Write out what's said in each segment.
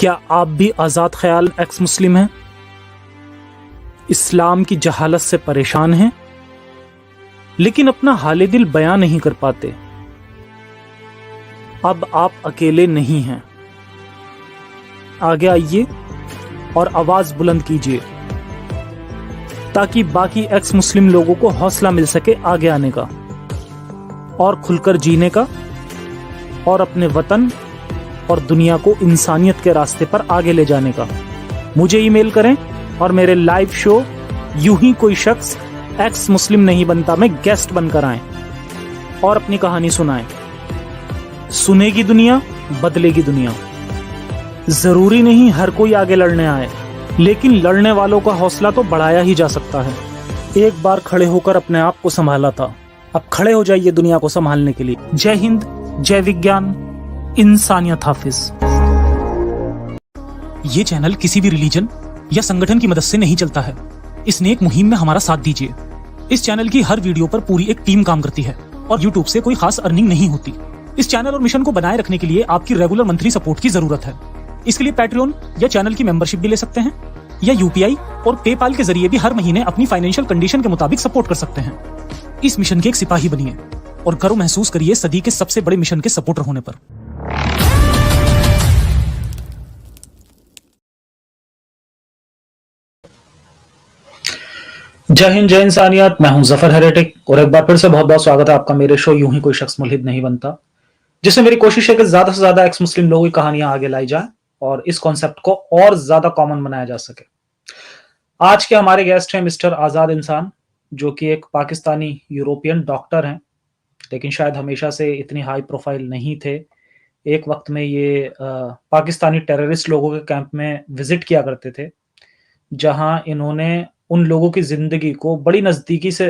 क्या आप भी आज़ाद ख्याल एक्स मुस्लिम हैं? इस्लाम की जहालत से परेशान हैं, लेकिन अपना हाले दिल बयां नहीं कर पाते? अब आप अकेले नहीं हैं। आगे आइए और आवाज बुलंद कीजिए ताकि बाकी एक्स मुस्लिम लोगों को हौसला मिल सके आगे आने का और खुलकर जीने का और अपने वतन और दुनिया को इंसानियत के रास्ते पर आगे ले जाने का। मुझे ईमेल करें और मेरे लाइव शो यूं ही कोई शख्स एक्स मुस्लिम नहीं बनता में गेस्ट बनकर आएं और अपनी कहानी सुनाएं। सुनेगी दुनिया, बदलेगी दुनिया। जरूरी नहीं हर कोई आगे लड़ने आए, लेकिन लड़ने वालों का हौसला तो बढ़ाया ही जा सकता है। एक बार खड़े होकर अपने आप को संभाला था, अब खड़े हो जाइए दुनिया को संभालने के लिए। जय हिंद, जय विज्ञान, इंसानियत हाफिज। ये चैनल किसी भी रिलीजन या संगठन की मदद से नहीं चलता है। इस नेक मुहिम में हमारा साथ दीजिए। इस चैनल की हर वीडियो पर पूरी एक टीम काम करती है और यूट्यूब से कोई खास अर्निंग नहीं होती। इस चैनल और मिशन को बनाए रखने के लिए आपकी रेगुलर मंथली सपोर्ट की जरूरत है। इसके लिए पैट्रियन या चैनल की मेंबरशिप भी ले सकते हैं या यूपीआई और पेपाल के जरिए भी हर महीने अपनी फाइनेंशियल कंडीशन के मुताबिक सपोर्ट कर सकते हैं। इस मिशन के एक सिपाही बनिए और गर्व महसूस करिए सदी के सबसे बड़े मिशन के सपोर्टर होने पर। जय हिंद, जय इंसानियत। मैं हूं जफर हेरेटिक और एक बार फिर से बहुत बहुत स्वागत है आपका मेरे शो यूं ही कोई शख्स मुल्हिद नहीं बनता, जिसमें मेरी कोशिश है कि ज्यादा से ज्यादा एक्स मुस्लिम लोगों की कहानियां आगे लाई जाए और इस कॉन्सेप्ट को और ज्यादा कॉमन बनाया जा सके। आज के हमारे गेस्ट हैं मिस्टर आजाद इंसान, जो कि एक पाकिस्तानी यूरोपियन डॉक्टर हैं, लेकिन शायद हमेशा से इतनी हाई प्रोफाइल नहीं थे। एक वक्त में ये पाकिस्तानी टेररिस्ट लोगों के कैंप में विजिट किया करते थे, जहां इन्होंने उन लोगों की जिंदगी को बड़ी नजदीकी से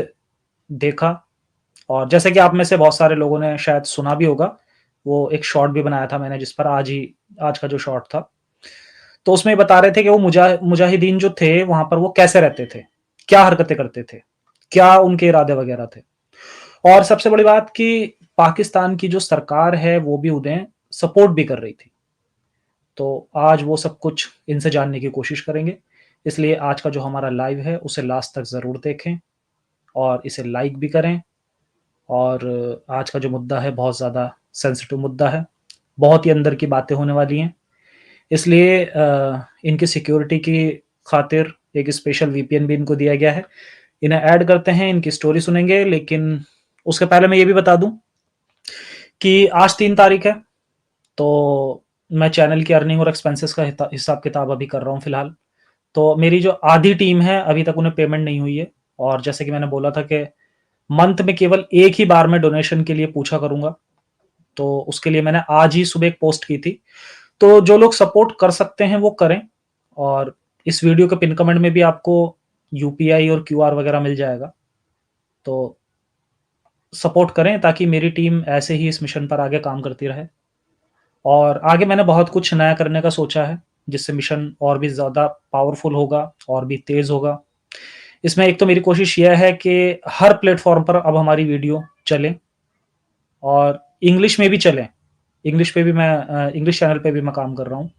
देखा। और जैसे कि आप में से बहुत सारे लोगों ने शायद सुना भी होगा, वो एक शॉर्ट भी बनाया था मैंने, जिस पर आज का जो शॉर्ट था, तो उसमें बता रहे थे कि वो मुजाहिदीन जो थे वहां पर वो कैसे रहते थे, क्या हरकतें करते थे, क्या उनके इरादे वगैरह थे। और सबसे बड़ी बात कि पाकिस्तान की जो सरकार है वो भी उन्हें सपोर्ट भी कर रही थी। तो आज वो सब कुछ इनसे जानने की कोशिश करेंगे, इसलिए आज का जो हमारा लाइव है उसे लास्ट तक ज़रूर देखें और इसे लाइक भी करें। और आज का जो मुद्दा है बहुत ज़्यादा सेंसिटिव मुद्दा है, बहुत ही अंदर की बातें होने वाली हैं, इसलिए इनकी सिक्योरिटी की खातिर एक स्पेशल वीपीएन भी इनको दिया गया है। इन्हें ऐड करते हैं, इनकी स्टोरी सुनेंगे, लेकिन उसके पहले मैं ये भी बता दूं कि आज 3 तारीख है, तो मैं चैनल की अर्निंग और एक्सपेंसेस का हिसाब किताब अभी कर रहा हूँ फिलहाल। तो मेरी जो आधी टीम है अभी तक उन्हें पेमेंट नहीं हुई है, और जैसे कि मैंने बोला था कि मंथ में केवल एक ही बार मैं डोनेशन के लिए पूछा करूंगा, तो उसके लिए मैंने आज ही सुबह एक पोस्ट की थी। तो जो लोग सपोर्ट कर सकते हैं वो करें, और इस वीडियो के पिन कमेंट में भी आपको यूपीआई और क्यूआर वगैरह मिल जाएगा, तो सपोर्ट करें ताकि मेरी टीम ऐसे ही इस मिशन पर आगे काम करती रहे। और आगे मैंने बहुत कुछ नया करने का सोचा है, जिससे मिशन और भी ज़्यादा पावरफुल होगा और भी तेज़ होगा। इसमें एक तो मेरी कोशिश यह है कि हर प्लेटफॉर्म पर अब हमारी वीडियो चले और इंग्लिश में भी चलें। इंग्लिश पे भी मैं इंग्लिश चैनल पे भी मैं काम कर रहा हूँ,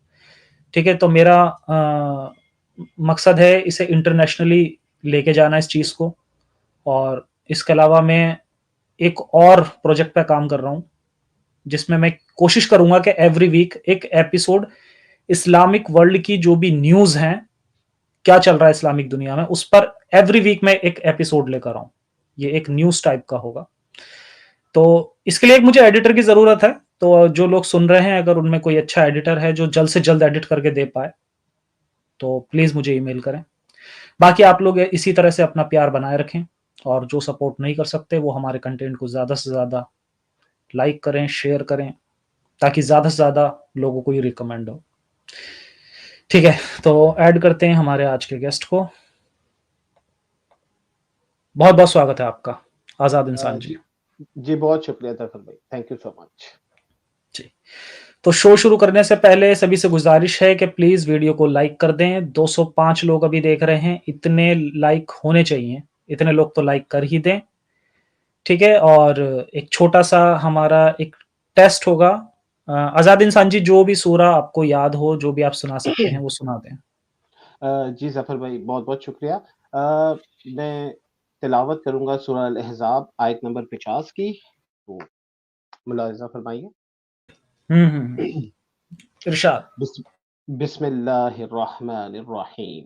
ठीक है। तो मेरा मकसद है इसे इंटरनेशनली लेके जाना इस चीज़ को। और इसके अलावा मैं एक और प्रोजेक्ट पे काम कर रहा हूँ, जिसमें मैं कोशिश करूंगा कि एवरी वीक एक एपिसोड इस्लामिक वर्ल्ड की जो भी न्यूज़ हैं, क्या चल रहा है इस्लामिक दुनिया में, उस पर एवरी वीक में एक एपिसोड लेकर आऊं। ये एक न्यूज़ टाइप का होगा। तो इसके लिए एक मुझे एडिटर की ज़रूरत है, तो जो लोग सुन रहे हैं अगर उनमें कोई अच्छा एडिटर है जो जल्द से जल्द एडिट करके दे पाए, तो प्लीज़ मुझे ईमेल करें। बाकी आप लोग इसी तरह से अपना प्यार बनाए रखें, और जो सपोर्ट नहीं कर सकते वो हमारे कंटेंट को ज़्यादा से ज़्यादा लाइक करें, शेयर करें, ताकि ज़्यादा से ज़्यादा लोगों को ये रिकमेंड हो। ठीक है, तो ऐड करते हैं हमारे आज के गेस्ट को। बहुत बहुत स्वागत है आपका आजाद इंसान जी। जी बहुत शुक्रिया तफर भाई, थैंक यू सो मच जी। तो शो शुरू करने से पहले सभी से गुजारिश है कि प्लीज वीडियो को लाइक कर दें। 205 लोग अभी देख रहे हैं, इतने लाइक होने चाहिए, इतने लोग तो लाइक कर ही दें, ठीक है। और एक छोटा सा हमारा एक टेस्ट होगा आज़ाद इंसान जी, जो भी सूरा आपको याद हो, जो भी आप सुना सकते हैं, वो सुना दें। जी ज़फ़र भाई बहुत-बहुत शुक्रिया। मैं तिलावत करूँगा सूरह अल-अहज़ाब आयत नंबर 50 की, तो मुलाहिज़ा फरमाइए। हुँ। इरशाद। बिस्म बिस्मिल्लाहिर्रहमानिर्रहीम।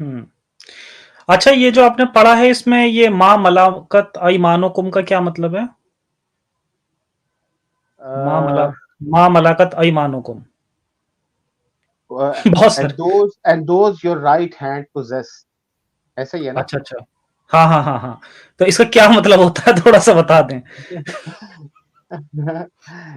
हुँ। अच्छा, ये जो आपने पढ़ा है, इसमें ये मा मलाकत अयमानुकुम का क्या मतलब है? मा मला uh, मा मलाकत अयमानुकुम। uh, बहुत सारे। and those your right hand possess ऐसा ही है ना। अच्छा, अच्छा। हाँ। तो इसका क्या मतलब होता है, थोड़ा-सा बता दें?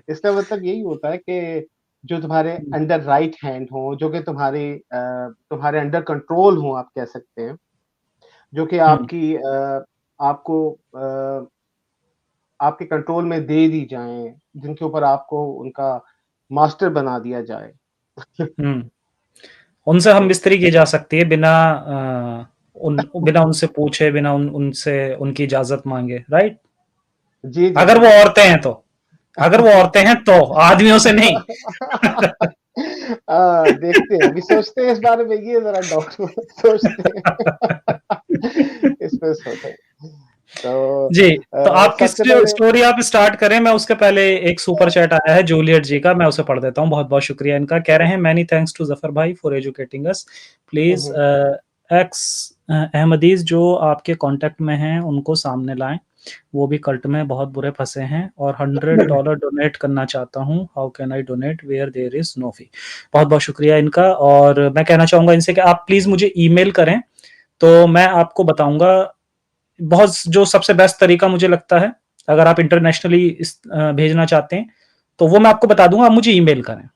इसका मतलब यही होता है कि जो तुम्हारे हुँ, अंडर राइट हैंड हो, जो कि तुम्हारे अंडर कंट्रोल हो आप कह सकते हैं, जो कि हुँ, आपको आपके कंट्रोल में दे दी जाएँ, जिनके ऊपर आपको उनका मास्टर बना दिया जाए। हुँ। उनसे हम तो मिस्त्री की जा सकती है, बिना बिना उनसे पूछे, बिना उनसे उनकी इजाज़त माँगे, राइट? जी, जी, अगर जी, वो जी। औरतें हैं तो। अगर वो औरतें हैं तो, आदमियों से नहीं। देखते हैं, अभी सोचते हैं इस बारे में ये ज़रा डाउट सोचते हैं। इस पे सोचते हैं। तो जी, तो आपकी सबसे पहले स्टोरी आप स्टार्ट करें, मैं उसके पहले एक सुपर चैट आया है जूलियट जी का, मैं उसे पढ़ देता हूँ। बहुत-बहुत शुक्रिया इनका। कह रहे हैं, मैनी थैंक्स टू ज़फ़र भाई for educating us. Um, please um. Ahmadis जो आपके कॉन्टैक्ट में हैं, उनको सामने लाएँ। वो भी कल्ट में बहुत बुरे फँसे हैं और $100 डोनेट करना चाहता हूँ। How can I donate where there is no fee. बहुत-बहुत शुक्रिया इनका, और मैं कहना चाहूँगा इनसे कि आप प्लीज़ मुझे ईमेल करें, तो मैं आपको बताऊँगा बहुत जो सबसे बेस्ट तरीका मुझे लगता है, अगर आप इंटरनेशनली भेजना चाहते हैं, तो वो मैं आपको बता दूँगा, आप मुझे ईमेल करें।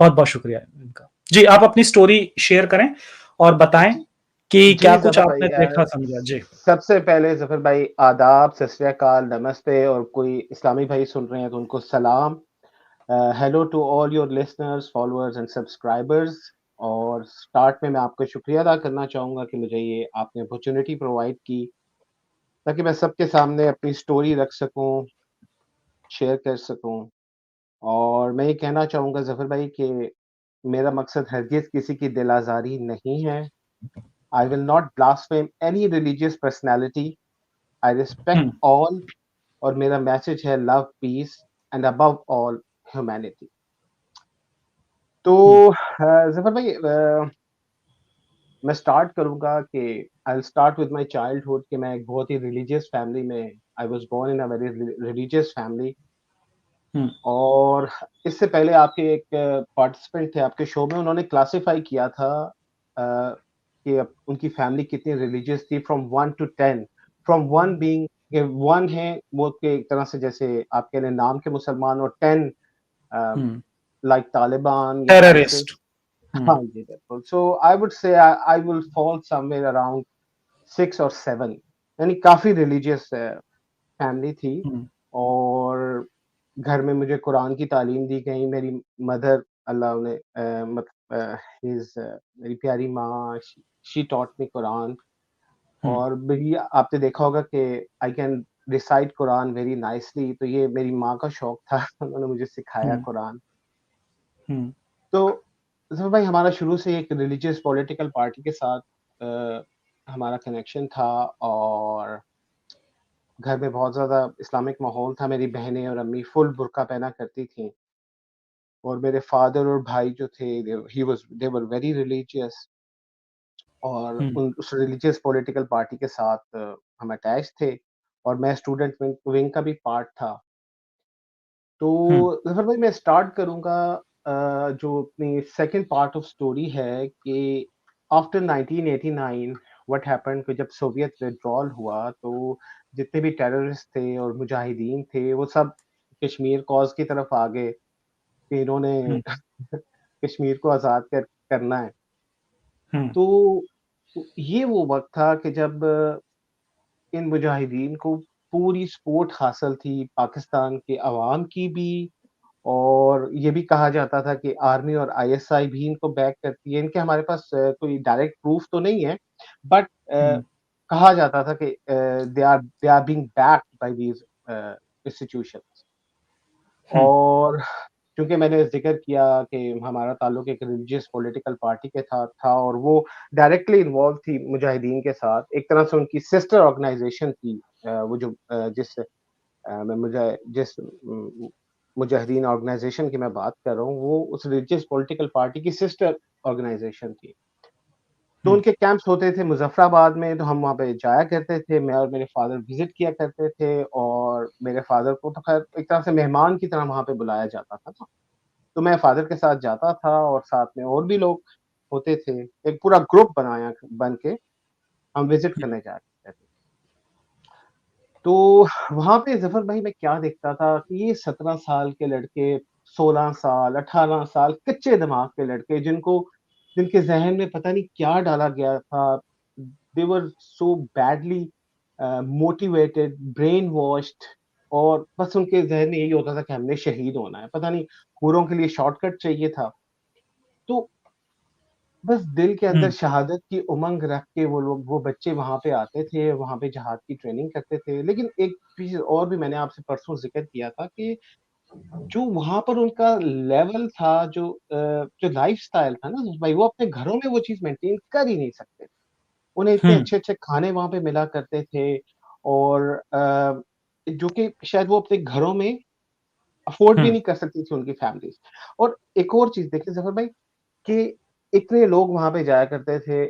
बहुत-बहुत शुक्रिया इनका। जी, आप अपनी स्टोरी शेयर करें और बताएँ जी, कि क्या जी कुछ ज़फ़र आपने भाई देखा समझा? जी। सबसे पहले ज़फ़र भाई आदाब, सत श्री अकाल, नमस्ते और कोई इस्लामी भाई सुन रहे हैं तो उनको सलाम। Hello to all your listeners, followers and subscribers और स्टार्ट में मैं आपका शुक्रिया अदा करना चाहूँगा कि मुझे ये आपने अपॉर्च्युनिटी प्रोवाइड की, ताकि मैं सबके सामने अपनी स्टोरी रख सकूँ, शेयर कर सकूँ और मैं ये कहना चाहूँगा ज़फ़र भाई कि मेरा मकसद हरगिज़ किसी की दिल आज़ारी नहीं है। I will not blaspheme any religious personality. I respect um, all और मेरा मैसेज है love, peace and above all humanity. तो हुँ, ज़फ़र भाई मैं स्टार्ट करूँगा कि I will start with my childhood कि मैं एक बहुत ही रिलीजियस फैमिली में I was born in a very religious family um, और इससे पहले आपके एक पार्टिसिपेंट थे आपके शो में, उन्होंने क्लासिफ़ाई किया था कि उनकी फैमिली कितनी रिलीजियस थी फ्रॉम 1 टू 10 फ्रॉम 1 बीइंग कि 1 है वो कि एक तरह से जैसे आप कह लें नाम के मुसलमान और 10 अ, हुँ। लाइक तालिबान या आइसिस। टेररिस्ट। हुँ, हाँ जी, बिल्कुल। सो I would say I will fall somewhere around 6 और 7 यानी काफ़ी रिलीजियस फैमिली थी हुँ, और घर में मुझे कुरान की तालीम दी गई। मेरी मदर अल्लाह उन्हें मेरी प्यारी माँ शी टॉट मी कुरान हुँ, और मेरी आपने देखा होगा कि I can recite Quran very nicely तो ये मेरी माँ का शौक था उन्होंने मुझे सिखाया हुँ, कुरान। हुँ, तो ज़फ़र भाई हमारा शुरू से एक रिलीजियस पॉलिटिकल पार्टी के साथ हमारा कनेक्शन था और घर में बहुत ज़्यादा इस्लामिक माहौल था, मेरी बहनें और अम्मी फुल बुर्का पहना करती थीं और मेरे फादर और भाई जो थे दे वर वेरी रिलीजियस और हुँ, उन उस रिलीजियस पॉलिटिकल पार्टी के साथ हम अटैच थे और मैं स्टूडेंट विंग विंग का भी पार्ट था। तो हुँ, ज़फ़र भाई मैं स्टार्ट करूँगा जो अपनी सेकंड पार्ट ऑफ स्टोरी है कि आफ्टर 1989 व्हाट हैपेंड कि जब सोवियत विथड्रॉल हुआ तो जितने भी टेररिस्ट थे और मुजाहिदीन थे वो सब कश्मीर कॉज़ की तरफ आ गए कि इन्होंने हुँ, कश्मीर को आज़ाद करना है। हुँ, तो ये वो वक़्त था कि जब इन मुजाहिदीन को पूरी सपोर्ट हासिल थी पाकिस्तान के अवाम की भी और ये भी कहा जाता था कि आर्मी और आईएसआई भी इनको बैक करती है। इनके हमारे पास कोई डायरेक्ट प्रूफ तो नहीं है, बट हुँ, कहा जाता था कि they are being backed by these institutions um, और चूँकि मैंने ज़िक्र किया कि हमारा ताल्लुक एक रिलीजियस पॉलिटिकल पार्टी के साथ था और वो डायरेक्टली इन्वॉल्व थी मुजाहिदीन के साथ। एक तरह से उनकी सिस्टर ऑर्गनाइज़ेशन थी वो जो मैं जिस मुजाहिदीन ऑर्गनाइज़ेशन की मैं बात कर रहा हूँ, वो उस रिलीजियस पॉलिटिकल पार्टी की सिस्टर ऑर्गनाइज़ेशन थी। तो हुँ, उनके कैंप्स होते थे मुज़फ़्फ़राबाद में, तो हम वहाँ पे जाया करते थे, मैं और मेरे फ़ादर विज़िट किया करते थे और मेरे फ़ादर को तो ख़ैर एक तरह से मेहमान की तरह वहाँ पे बुलाया जाता था ना। तो मैं फ़ादर के साथ जाता था और साथ में और भी लोग होते थे। एक पूरा ग्रुप बन के हम विज़िट हुँ, करने जाया करते थे। तो वहाँ पे ज़फ़र भाई मैं क्या देखता था कि ये 17 साल के लड़के, 16 साल, 18 साल कच्चे दिमाग के लड़के जिनके ज़हन में पता नहीं क्या डाला गया था। They were so badly motivated, brainwashed और बस उनके ज़हन में यही होता था कि हमने शहीद होना है। पता नहीं हूरों के लिए शॉर्टकट चाहिए था। तो बस दिल के अंदर हुँ, शहादत की उमंग रख के वो बच्चे वहाँ पे आते थे, वहाँ पे जहाद की ट्रेनिंग करते थे। लेकिन एक चीज़ और भी मैंने आपसे परसों ज़िक्र किया था कि जो वहाँ पर उनका लेवल था, जो लाइफ़स्टाइल था ना भाई, वो अपने घरों में वो चीज़ मेंटेन कर ही नहीं सकते। उन्हें इतने हुँ, अच्छे-अच्छे खाने वहाँ पे मिला करते थे और जो कि शायद वो अपने घरों में अफ़ोर्ड भी हुँ, नहीं कर सकती थी उनकी फैमिलीज़। और एक और चीज़ देखिए ज़फ़र भाई कि इतने लोग वहाँ पे जाया करते थे।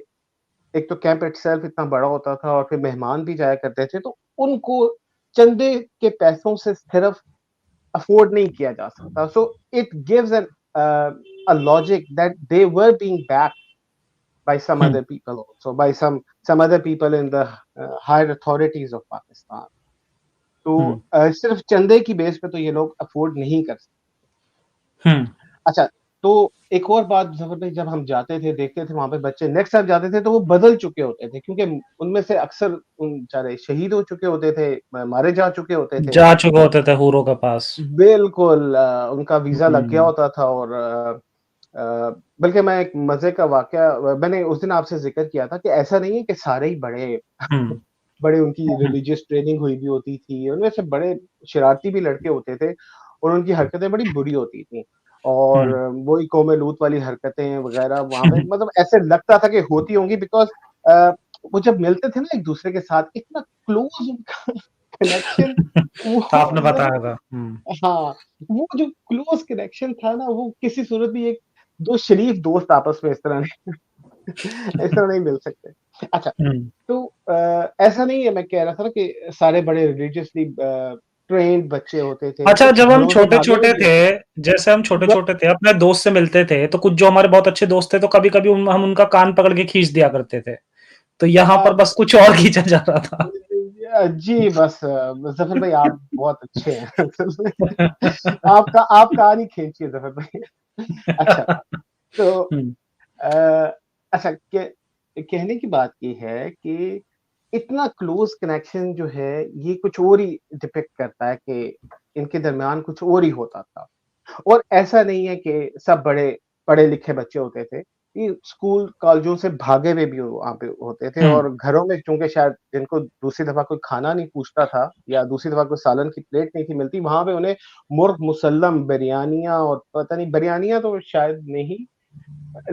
एक तो कैंप इटसेल्फ इतना बड़ा होता था और फिर मेहमान भी जाया करते थे, तो उनको चंदे के पैसों से सिर्फ अफ़ोर्ड नहीं किया जा सकता। So it gives a logic that they were being backed by some hmm, other people also, by some other people in the higher authorities of Pakistan. तो हुँ, सिर्फ चंदे की बेस पे तो ये लोग अफ़ोर्ड नहीं कर सकते। हुँ, अच्छा, तो एक और बात ज़फ़र भाई जब हम जाते थे, देखते थे वहाँ पे बच्चे नेक्स्ट टाइम जाते थे तो वो बदल चुके होते थे क्योंकि उनमें से अक्सर उन बेचारे शहीद हो चुके होते थे, मारे जा चुके होते थे। जा चुके होते थे हूरों के पास। बिल्कुल उनका वीज़ा लग गया हुँ, होता था और बल्कि मैं एक मज़े का वाक़या मैंने उस दिन आपसे ज़िक्र किया था कि ऐसा नहीं है कि सारे ही बड़े हुँ, बड़े उनकी हुँ, रिलीजियस ट्रेनिंग हुई भी होती थी, उनमें से बड़े शरारती भी लड़के होते थे और उनकी हरकतें बड़ी बुरी होती थी। और हुँ, वही कौम-ए-लूत वाली हरकतें वग़ैरह वहाँ पे हुँ, मतलब ऐसे लगता था कि होती होंगी बिकॉज़ अ, वो जब मिलते थे ना एक-दूसरे के साथ इतना क्लोज़ उनका कनेक्शन वो आपने मतलब बताया था। हुँ, हाँ, वो जो क्लोज़ कनेक्शन था ना वो किसी सूरत भी एक 2 शरीफ दोस्त आपस में इस तरह नहीं मिल सकते। अच्छा हुँ। तो ऐसा नहीं है मैं कह रहा था ना कि सारे बड़े रिलिजियसली ट्रेन्ड बच्चे होते थे, अच्छा, कुछ जब हम घरों से भागे हुए छोटे-छोटे भी थे, होते थे। जैसे हम ब छोटे-छोटे थे, अपने दोस्त से मिलते थे, तो कुछ जो हमारे बहुत अच्छे दोस्त थे, तो कभी-कभी उन हम उनका कान पकड़ के खींच दिया करते थे। तो यहाँ अ, पर बस कुछ और खींचा जा रहा था। जी बस ज़फ़र भाई आप बहुत अच्छे हैं असल में। आप कहानी खींचिए ज़फ़र भाई। अच्छा तो हुँ, अ, अच्छा कहने की बात ये है कि इतना क्लोज़ कनेक्शन जो है ये कुछ और ही डिपिक्ट करता है कि इनके दरमियान कुछ और ही होता था। और ऐसा नहीं है कि सब बड़े पढ़े-लिखे बच्चे होते थे। ये स्कूल कॉलेजों से भागे हुए भी वहाँ पे होते थे हुँ, और घरों में चूँकि शायद जिनको दूसरी दफ़ा कोई खाना नहीं पूछता था या दूसरी दफ़ा कोई सालन की प्लेट नहीं थी मिलती, वहाँ पे उन्हें मुर्ग़ मुसल्लम, बिरयानियाँ और पता नहीं बिरयानियाँ तो शायद नहीं,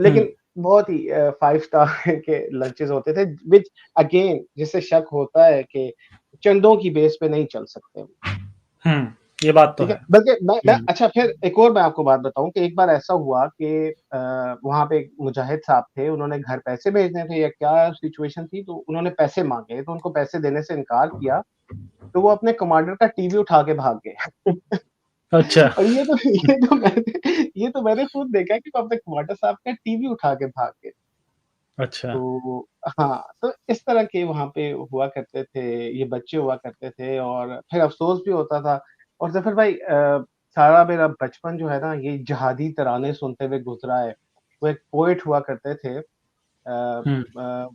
हुँ, लेकिन बहुत ही 5 स्टार के लंचेज़ होते थे व्हिच अगेन जिससे शक होता है कि चंदों की बेस पे नहीं चल सकते। ये बात तो ठीक है, है। बल्कि मैं हम्म, अच्छा फिर एक और मैं आपको बात बताऊँ कि एक बार ऐसा हुआ कि वहाँ पे एक मुजाहिद साहब थे, उन्होंने घर पैसे भेजने थे या क्या सिचुएशन थी, तो उन्होंने पैसे माँगे, तो उनको पैसे देने से इनकार किया, तो वो अपने कमांडर का टीवी उठा के भाग गए। अच्छा। और ये तो मैंने खुद देखा कि वो अपने कमांडर साहब का टीवी उठा के भाग गए। अच्छा। तो हाँ, तो इस तरह के वहाँ पे हुआ करते थे, ये बच्चे हुआ करते थे और फिर अफ़सोस भी होता था। और ज़फ़र भाई सारा मेरा बचपन जो है ना ये जिहादी तराने सुनते हुए गुज़रा है। वो एक पोएट हुआ करते थे हम्म,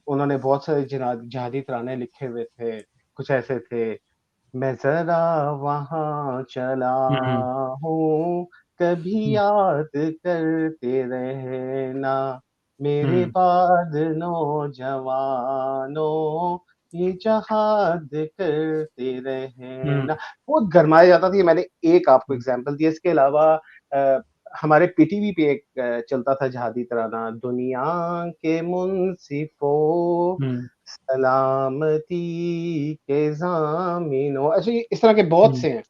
उन्होंने बहुत सारे जिहादी तराने लिखे हुए थे। कुछ ऐसे थे, मैं ज़रा वहाँ चला हम्म, हूँ, कभी हम्म, याद करते रहना, मेरे हम्म, बाद नौजवानों, ये जहाद करते हम्म, रहना। बहुत गरमाया जाता था। ये मैंने एक आपको एग्ज़ाम्पल दिया, इसके अलावा अ, हमारे पीटीवी पे एक चलता था जिहादी तराना, दुनिया के मुंसिफ़ों हम्म, सलामती के ज़ामिनों। अच्छा ये इस तरह के बहुत हम्म। से हैं।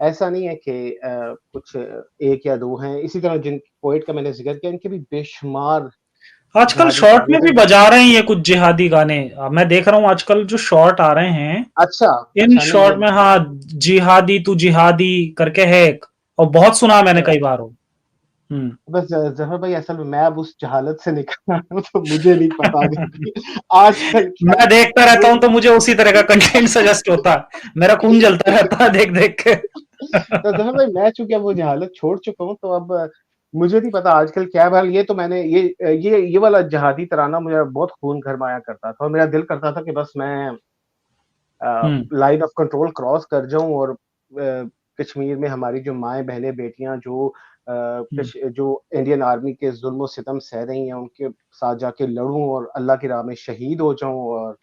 ऐसा नहीं है कि कुछ 1 या 2 हैं। इसी तरह जिन पोएट का मैंने ज़िक्र किया इनके भी बेशुमार आजकल जिहादी शॉर्ट तराने में भी थे। बजा रहे हैं ये कुछ जिहादी गाने। मैं देख रहा हूँ आजकल जो शॉर्ट आ रहे हैं, अच्छा, इन अच्छा नहीं शॉर्ट वो में, हाँ, जिहादी तू जिहादी करके है एक, और बहुत सुना है मैंने अच्छा कई बार वो। हम्म। बस ज़फ़र भाई असल में मैं अब उस जहालत से निकला हूँ तो मुझे नहीं पता अभी भी आजकल क्या मैं देखता रहता ये हूँ तो मुझे उसी तरह का कंटेंट सजेस्ट होता है, मेरा खून जलता रहता है देख देख के। तो ज़फ़र भाई मैं चूँकि अब वो जहालत छोड़ चुका हूँ, तो अब मुझे नहीं पता आजकल क्या बहरहाल ये तो मैंने ये वाला जहादी तराना मुझे बहुत खून गरमाया करता था और मेरा दिल करता था कि बस मैं हम्म, लाइन ऑफ कंट्रोल क्रॉस कर जाऊँ और कश्मीर में हमारी जो माएँ-बहनें, बेटियाँ हम्म, जो इंडियन आर्मी के ज़ुल्म-ओ-सितम सह रही हैं, उनके साथ जाके लड़ूँ और अल्लाह की राह में शहीद हो जाऊँ और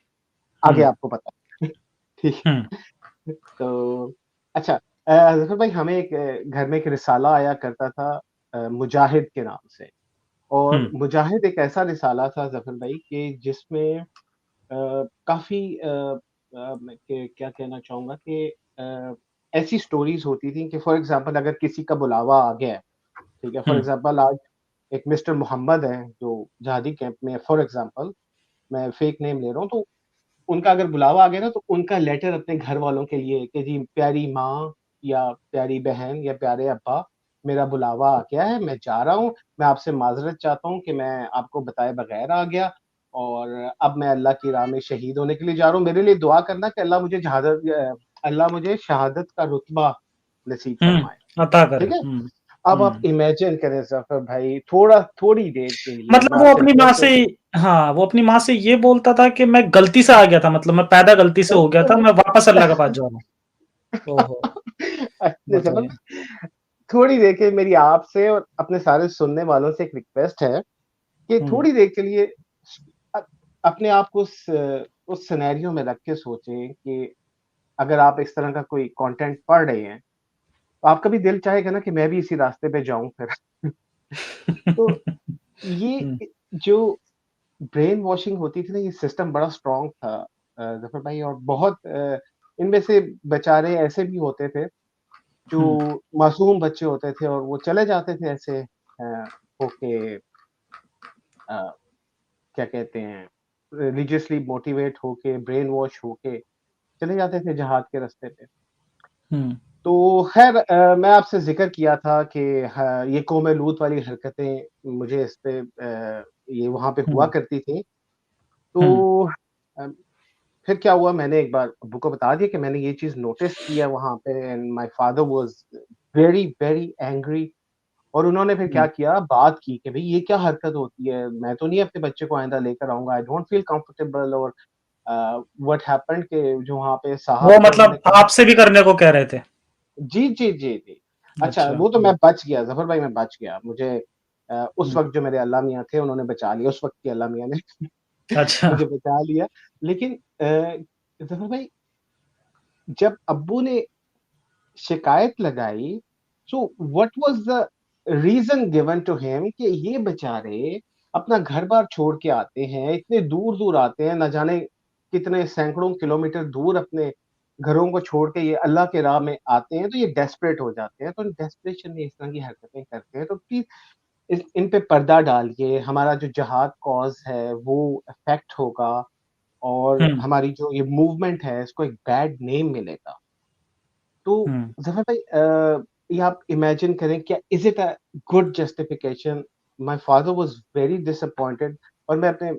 आगे हम्म, आपको पता है। ठीक हम्म, है। तो अच्छा ज़फ़र भाई हमें एक घर में एक रिसाला आया करता था मुजाहिद के नाम से और हम्म, मुजाहिद एक ऐसा रिसाला था ज़फ़र भाई कि जिसमें काफ़ी मैं के क्या कहना चाहूँगा कि ऐसी स्टोरीज़ होती थी कि फॉर एग्ज़ाम्पल अगर किसी का बुलावा आ गया है, ठीक है? फॉर हम्म, एग्ज़ाम्पल आज एक मिस्टर मोहम्मद हैं जो जहादी कैंप में है फॉर एग्ज़ाम्पल, मैं फेक नेम ले रहा हूँ, तो उनका अगर बुलावा आ गया ना तो उनका लेटर अपने घर वालों के लिए कि जी प्यारी माँ या प्यारी बहन या प्यारे अब्बा, मेरा बुलावा आ गया है, मैं जा रहा हूँ, मैं आपसे माज़रत चाहता हूँ कि मैं आपको बताए बगैर आ गया और अब मैं अल्लाह की राह में शहीद होने के लिए जा रहा हूँ। मेरे लिए दुआ करना कि अल्लाह मुझे शहादत का रुतबा नसीब फरमाए। अता करे। ठीक है? हम्म, अब आप हम्म। इमेजिन करें ज़फ़र भाई थोड़ी देर के लिए मैं मतलब वो आपसे अपनी माँ से, रिक्वेस्ट हाँ, वो अपनी माँ से ये बोलता था कि मैं गलती से आ गया था, मतलब मैं पैदा गलती से हो गया था, मैं वापस अल्लाह के पास जा रहा हूँ। ओहो! अच्छा ज़फ़र बताइए। थोड़ी देर के मेरी आपसे और अपने सारे सुनने वालों से एक रिक्वेस्ट है कि हुँ, थोड़ी देर के लिए अ, अपने आप को उस सिनेरियो में रख के सोचें कि अगर आप इस तरह का कोई कंटेंट पढ़ रहे हैं, तो आपका भी दिल चाहेगा ना कि मैं भी इसी रास्ते पे जाऊँ फिर। तो ये हुँ, जो ब्रेन वॉशिंग होती थी ना, ये सिस्टम बड़ा स्ट्रॉन्ग था ज़फ़र भाई और बहुत इनमें से बेचारे ऐसे भी होते थे जो हुँ, मासूम बच्चे होते थे और वो चले जाते थे ऐसे होके क्या कहते हैं रिलीजियसली मोटिवेट होके, ब्रेन वॉश होके चले जाते थे जहाद के रास्ते पे। हुँ, तो ख़ैर मैं आपसे ज़िक्र किया था कि हाँ, ये कौम लूत वाली हरकतें मुझे इस पे ये वहाँ पे हुआ हुँ, करती थी। हुँ, तो अ, फिर क्या हुआ मैंने एक बार अब्बू को बता दिया कि मैंने ये चीज़ नोटिस किया वहाँ पे and my father was very, very angry और उन्होंने फिर क्या हुँ। किया, बात की कि भई ये क्या हरकत होती है? मैं तो नहीं अपने बच्चे को आइंदा लेकर आऊँगा, आई डोंट फील कंफर्टेबल और व्हाट हैपेंड कि जो वहाँ पे साहब वो थे उन्होंने मतलब कहा आपसे भी करने को कह रहे थे? जी, जी, जी, जी। अच्छा अच्छा, वो तो हुँ, मैं बच गया, ज़फ़र भाई मैं बच गया। मुझे उस हुँ, वक़्त जो मेरे अल्लाह मियाँ थे उन्होंने बचा लिया, उस वक़्त के अल्लाह मियाँ ने अच्छा, मुझे बचा लिया। लेकिन ज़फ़र भाई जब अब्बू ने शिकायत लगाई, so what was the reason given to him कि ये बेचारे अपना घर-बार छोड़ के आते हैं, इतने दूर-दूर आते हैं, ना जाने कितने सैकड़ों किलोमीटर दूर अपने घरों को छोड़ के ये अल्लाह के राह में आते हैं, तो ये डेस्परेट हो जाते हैं, तो डेस्परेशन में इस तरह की हरकतें करते हैं, तो प्लीज़ इस इन पे पर्दा डालिए, हमारा जो जिहाद कॉज़ है वो इफ़ेक्ट होगा और हुँ, हमारी जो ये मूवमेंट है इसको एक बैड नेम मिलेगा। तो हुँ, ज़फ़र भाई ये आप इमेजिन करें क्या is it a good justification? My father was very disappointed और मैं अपने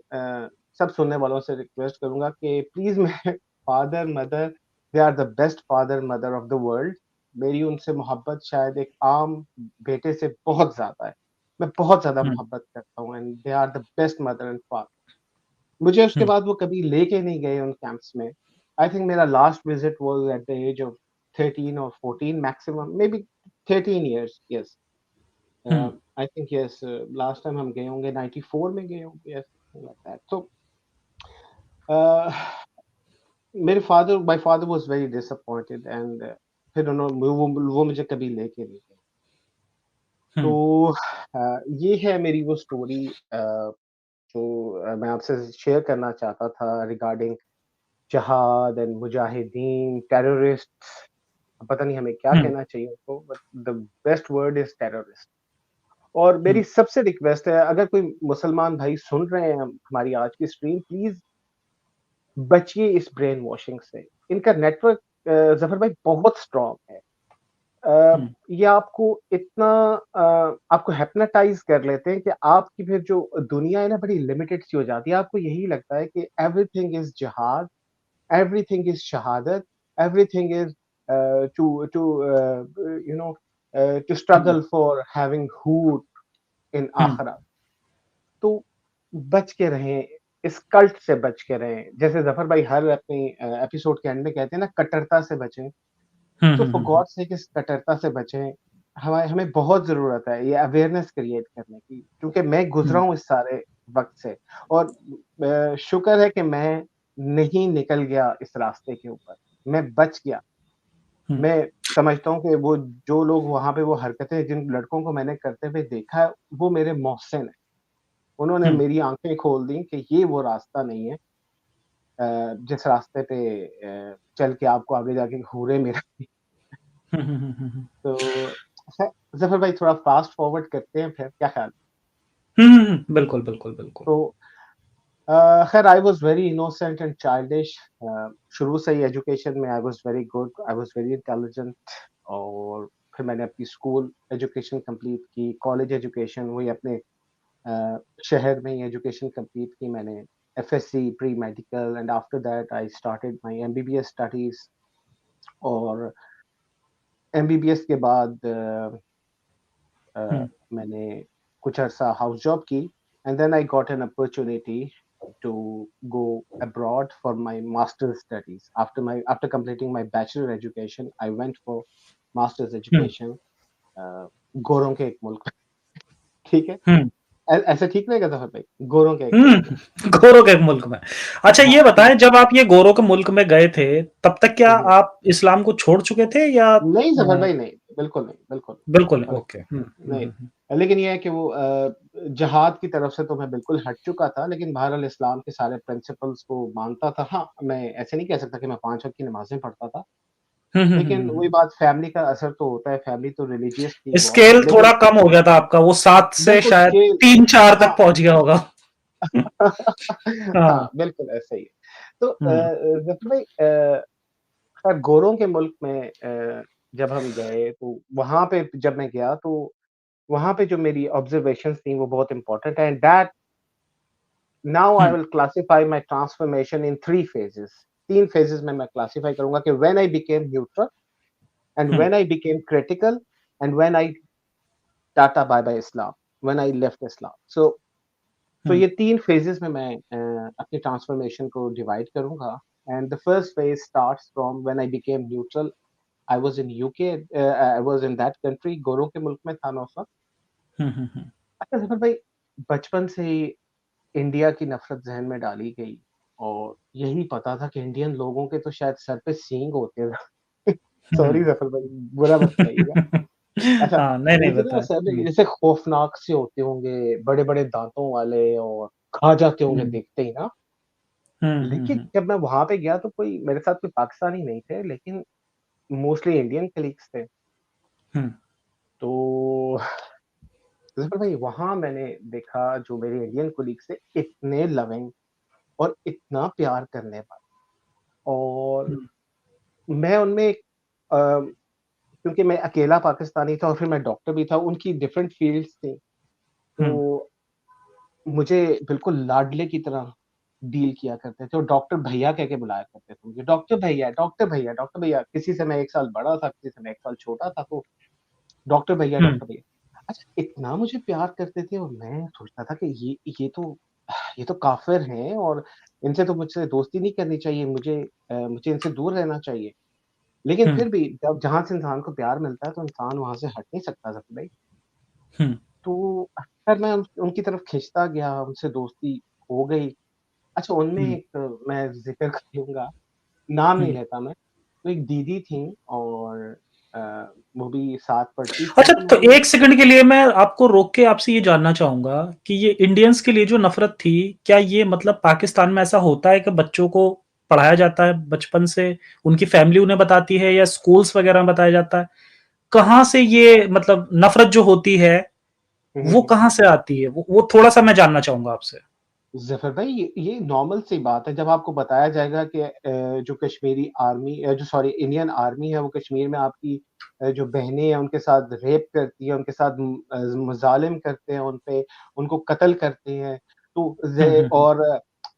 सब सुनने वालों से रिक्वेस्ट करूँगा कि प्लीज़ मेरे father, mother they are the best father, mother of the world. मेरी उनसे मोहब्बत शायद एक आम बेटे से बहुत ज़्यादा है। मैं बहुत ज़्यादा हुँ, मोहब्बत करता हूँ and they are the best mother and father. मुझे उसके हुँ, बाद वो कभी लेके नहीं गए उन कैंप्स में। आई थिंक मेरा last visit was at the age of 13 or 14 maximum, maybe 13 years, yes. Um, I think yes, last time हम गए होंगे 94 में गए होंगे, yes, something like that. So, uh, my father was very disappointed and फिर उन्होंने वो मुझे कभी लेके नहीं गए। हुँ, तो ये है मेरी वो स्टोरी जो मैं आपसे शेयर करना चाहता था रिगार्डिंग जहाद एंड मुजाहिदीन, टेररिस्ट्स पता नहीं हमें क्या हुँ, कहना चाहिए उनको but the best word is terrorist. और हुँ, मेरी सबसे रिक्वेस्ट है अगर कोई मुसलमान भाई सुन रहे हैं हमारी आज की स्ट्रीम प्लीज़ बचिए इस ब्रेन वॉशिंग से। इनका नेटवर्क ज़फ़र भाई बहुत स्ट्रॉन्ग है। हुँ, ये आपको इतना आपको हिप्नोटाइज़ कर लेते हैं कि आपकी फिर जो दुनिया है ना बड़ी लिमिटेड सी हो जाती है। आपको यही लगता है कि एवरीथिंग इज़ जिहाद, everything is shahadat, everything is you know to hmm, struggle for having hood in hmm, akhirah. तो बच के रहें, इस कल्ट से बच के रहें। जैसे ज़फ़र भाई हर अपनी एपिसोड के एंड में कहते हैं ना कट्टरता से बचें। हुँ, सो हुँ, for hmm, hmm, God sake इस कट्टरता से बचें। हमें बहुत ज़रूरत है ये अवेयरनेस क्रिएट करने की क्योंकि मैं गुज़रा हुँ, हूँ इस सारे वक़्त से और शुक्र है कि मैं नहीं निकल गया इस रास्ते के ऊपर, मैं बच गया। हुँ, मैं समझता हूँ कि वो जो लोग वहाँ पे वो हरकतें जिन लड़कों को मैंने करते हुए देखा है, वो मेरे मोहसिन हैं। उन्होंने हुँ, मेरी आँखें खोल दी कि ये वो रास्ता नहीं है जिस रास्ते पे चल के आपको आगे जाके हूरे मिले। हुँ, हुँ, हुँ, हुँ, हुँ, तो ज़फ़र भाई थोड़ा फ़ास्ट फ़ॉरवर्ड करते हैं फिर, क्या ख़्याल? हुँ, हुँ, हुँ, बिल्कुल, बिल्कुल, बिल्कुल। तो खैर I was very innocent and childish शुरू से ही एजुकेशन में I was very good, I was very intelligent और फिर मैंने अपनी स्कूल एजुकेशन कंप्लीट की, कॉलेज एजुकेशन वही अपने शहर में ही एजुकेशन कंप्लीट की मैंने, FSc, pre medical and after that I started my MBBS studies और एमबीबीएस के बाद हुँ, मैंने कुछ अरसा हाउस जॉब की and then I got an opportunity to go abroad for my master's studies. After completing my bachelor education, I went for master's hmm, education गोरों के एक मुल्क में, ठीक है? हुँ, ऐसा ठीक रहेगा ज़फ़र भाई? गोरों के एक मुल्क हुँ, में। गोरों के एक मुल्क में। अच्छा ये हाँ, बताएँ जब आप ये गोरों के मुल्क में गए थे, तब तक क्या हुँ, हुँ। आप इस्लाम को छोड़ चुके थे या नहीं ज़फ़र भाई नहीं, बिल्कुल नहीं, बिल्कुल बिल्कुल नहीं। ओके। हुँ, हुँ, नहीं, हुँ, हुँ, लेकिन ये है कि वो जिहाद की तरफ से तो मैं बिल्कुल हट चुका था, लेकिन बहरहाल इस्लाम के सारे प्रिंसिपल्स को मानता था। हाँ, मैं ऐसे नहीं कह सकता कि मैं 5 वक़्त की नमाज़ें पढ़ता था, हुँ, हुँ, हुँ, लेकिन हुँ, वही हुँ। बात फैमिली का असर तो होता है, फैमिली तो रिलीजियस थी बहुत, स्केल थोड़ा लेकिन कम हो गया था आपका, वो 7 से बिल्कुल शायद स्केल 3-4 हाँ। तक पहुँच गया होगा। हाँ, हाँ, बिल्कुल ऐसा ही है। तो हुँ, ज़फ़र भाई खैर गोरों के मुल्क में जब हम गए तो वहाँ पे जब मैं गया तो वहाँ पे जो मेरी ऑब्जर्वेशंस थी वो बहुत इम्पोर्टेंट है and that now I um, will classify my transformation in 3 phases 3 phases में मैं क्लासिफाई करूँगा कि when I became neutral and um, when I became critical and when I tata bye bye Islam, when I left Islam. So um, ये 3 phases में मैं अपनी transformation को divide करूँगा and the first phase starts from when I became neutral. I was in UK I was in that country गोरों के मुल्क में था मैं उस वक़्त। हुँ, हुँ, हुँ, अच्छा ज़फ़र भाई बचपन से ही इंडिया की नफ़रत ज़हन में डाली गई और यही पता था कि इंडियन लोगों के तो शायद सर पे सींग होते हैं। हुँ। सॉरी ज़फ़र भाई बुरा मत मानिएगा। अच्छा हाँ, नहीं, नहीं उनके ना बताएँ। सर पे हुँ, जैसे खौफ़नाक से होते होंगे, बड़े-बड़े दाँतों वाले और खा जाते होंगे हुँ, देखते ही ना। लेकिन जब मैं वहाँ पे गया तो कोई मेरे साथ कोई पाकिस्तानी नहीं थे, लेकिन मोस्टली इंडियन कलीग्स थे। हुँ, तो ज़फ़र भाई वहाँ मैंने देखा जो मेरे इंडियन कलीग्स थे इतने लविंग और इतना प्यार करने वाले और हुँ, मैं उनमें क्योंकि मैं अकेला पाकिस्तानी था और फिर मैं डॉक्टर भी था, उनकी डिफरेंट फ़ील्ड्स थी। हुँ, तो मुझे बिल्कुल लाडले की तरह डील किया करते थे और डॉक्टर भैया कह के बुलाया करते थे मुझे, डॉक्टर भैया, डॉक्टर भैया, डॉक्टर भैया। किसी से मैं 1 साल बड़ा था, किसी से मैं 1 साल छोटा था, तो डॉक्टर भैया, हुँ, डॉक्टर भैया। अच्छा इतना मुझे प्यार करते थे और मैं सोचता था कि ये तो काफ़िर हैं और इनसे तो मुझसे दोस्ती नहीं करनी चाहिए, मुझे इनसे दूर रहना चाहिए। लेकिन हुँ, फिर भी जब जहाँ से इंसान को प्यार मिलता है, तो इंसान वहाँ से हट नहीं सकता ज़फ़र भाई। हुँ, तो अक्सर मैं उनकी तरफ खिंचता गया, उनसे दोस्ती हो गई। अच्छा उनमें हुँ, एक मैं ज़िक्र करूँगा, नाम नहीं हुँ। लेता मैं, तो एक दीदी थीं और अ, वो भी साथ पढ़ती थीं, अच्छा, तो तो मैंने उन 1 सेकंड के लिए मैं आपको रोक के आपसे ये जानना चाहूँगा कि ये इंडियंस के लिए जो नफ़रत थी, क्या ये मतलब पाकिस्तान में ऐसा होता है कि बच्चों को पढ़ाया जाता है बचपन से, उनकी फैमिली उन्हें बताती है या स्कूल्स वगैरह में बताया जाता है? कहाँ से ये मतलब नफ़रत जो होती है, हुँ, वो हुँ। कहाँ से आती है? वो थोड़ा-सा मैं जानना चाहूँगा आपसे। ज़फ़र भाई ये नॉर्मल सी बात है जब आपको बताया जाएगा कि जो कश्मीरी आर्मी जो सॉरी इंडियन आर्मी है वो कश्मीर में आपकी जो बहनें हैं उनके साथ रेप करती है, उनके साथ मुज़ालिम करते हैं उन पे, उनको कत्ल करते हैं। तो हुँ, ज़े हुँ, हुँ। और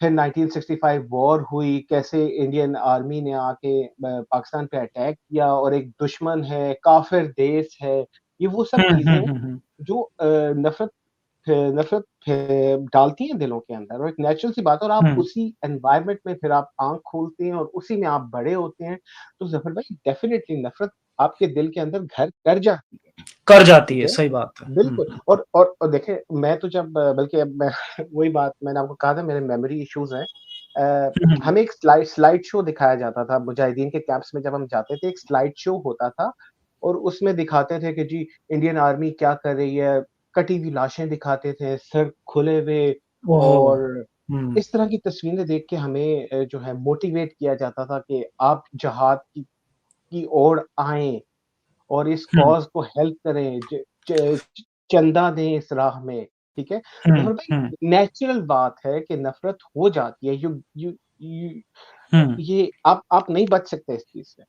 फिर 1965 वॉर हुई, कैसे इंडियन आर्मी ने आके पाकिस्तान पे अटैक किया और एक दुश्मन है, काफ़िर देश है, ये वो सब हुँ, चीज़ें हुँ, हैं हुँ, हुँ। जो नफ़रत नफ़रत डालती हैं दिलों के अंदर और एक नेचुरल सी बात है और आप हुँ, उसी एनवायरनमेंट में फिर आप आँख खोलते हैं और उसी में आप बड़े होते हैं, तो ज़फ़र भाई डेफ़िनिटली नफ़रत आपके दिल के अंदर घर कर जाती है, कर जाती ठीक है, है? सही बात है। हुँ, बिल्कुल हुँ। और देखिए मैं तो जब बल्कि अब मैं वही बात मैंने आपको कहा था मेरे मेमोरी इश्यूज़ हैं। हुँ, हुँ। हमें एक स्लाइड शो दिखाया जाता था मुजाहिदीन के कैंप्स में जब हम जाते थे, एक स्लाइड शो होता था और उसमें दिखाते थे कि जी इंडियन आर्मी क्या कर रही है, कटी हुई लाशें दिखाते थे, सर खुले हुए ओहो! और हुँ, इस तरह की तस्वीरें देख के हमें जो है मोटिवेट किया जाता था कि आप जिहाद की ओर आएँ और इस हुँ, कॉज़ को हेल्प करें, च च चंदा दें इस राह में, ठीक है? हुँ, ज़फ़र भाई हुँ, नेचुरल बात है कि नफ़रत हो जाती है, यू हुँ। ये आप नहीं बच सकते इस चीज़ से।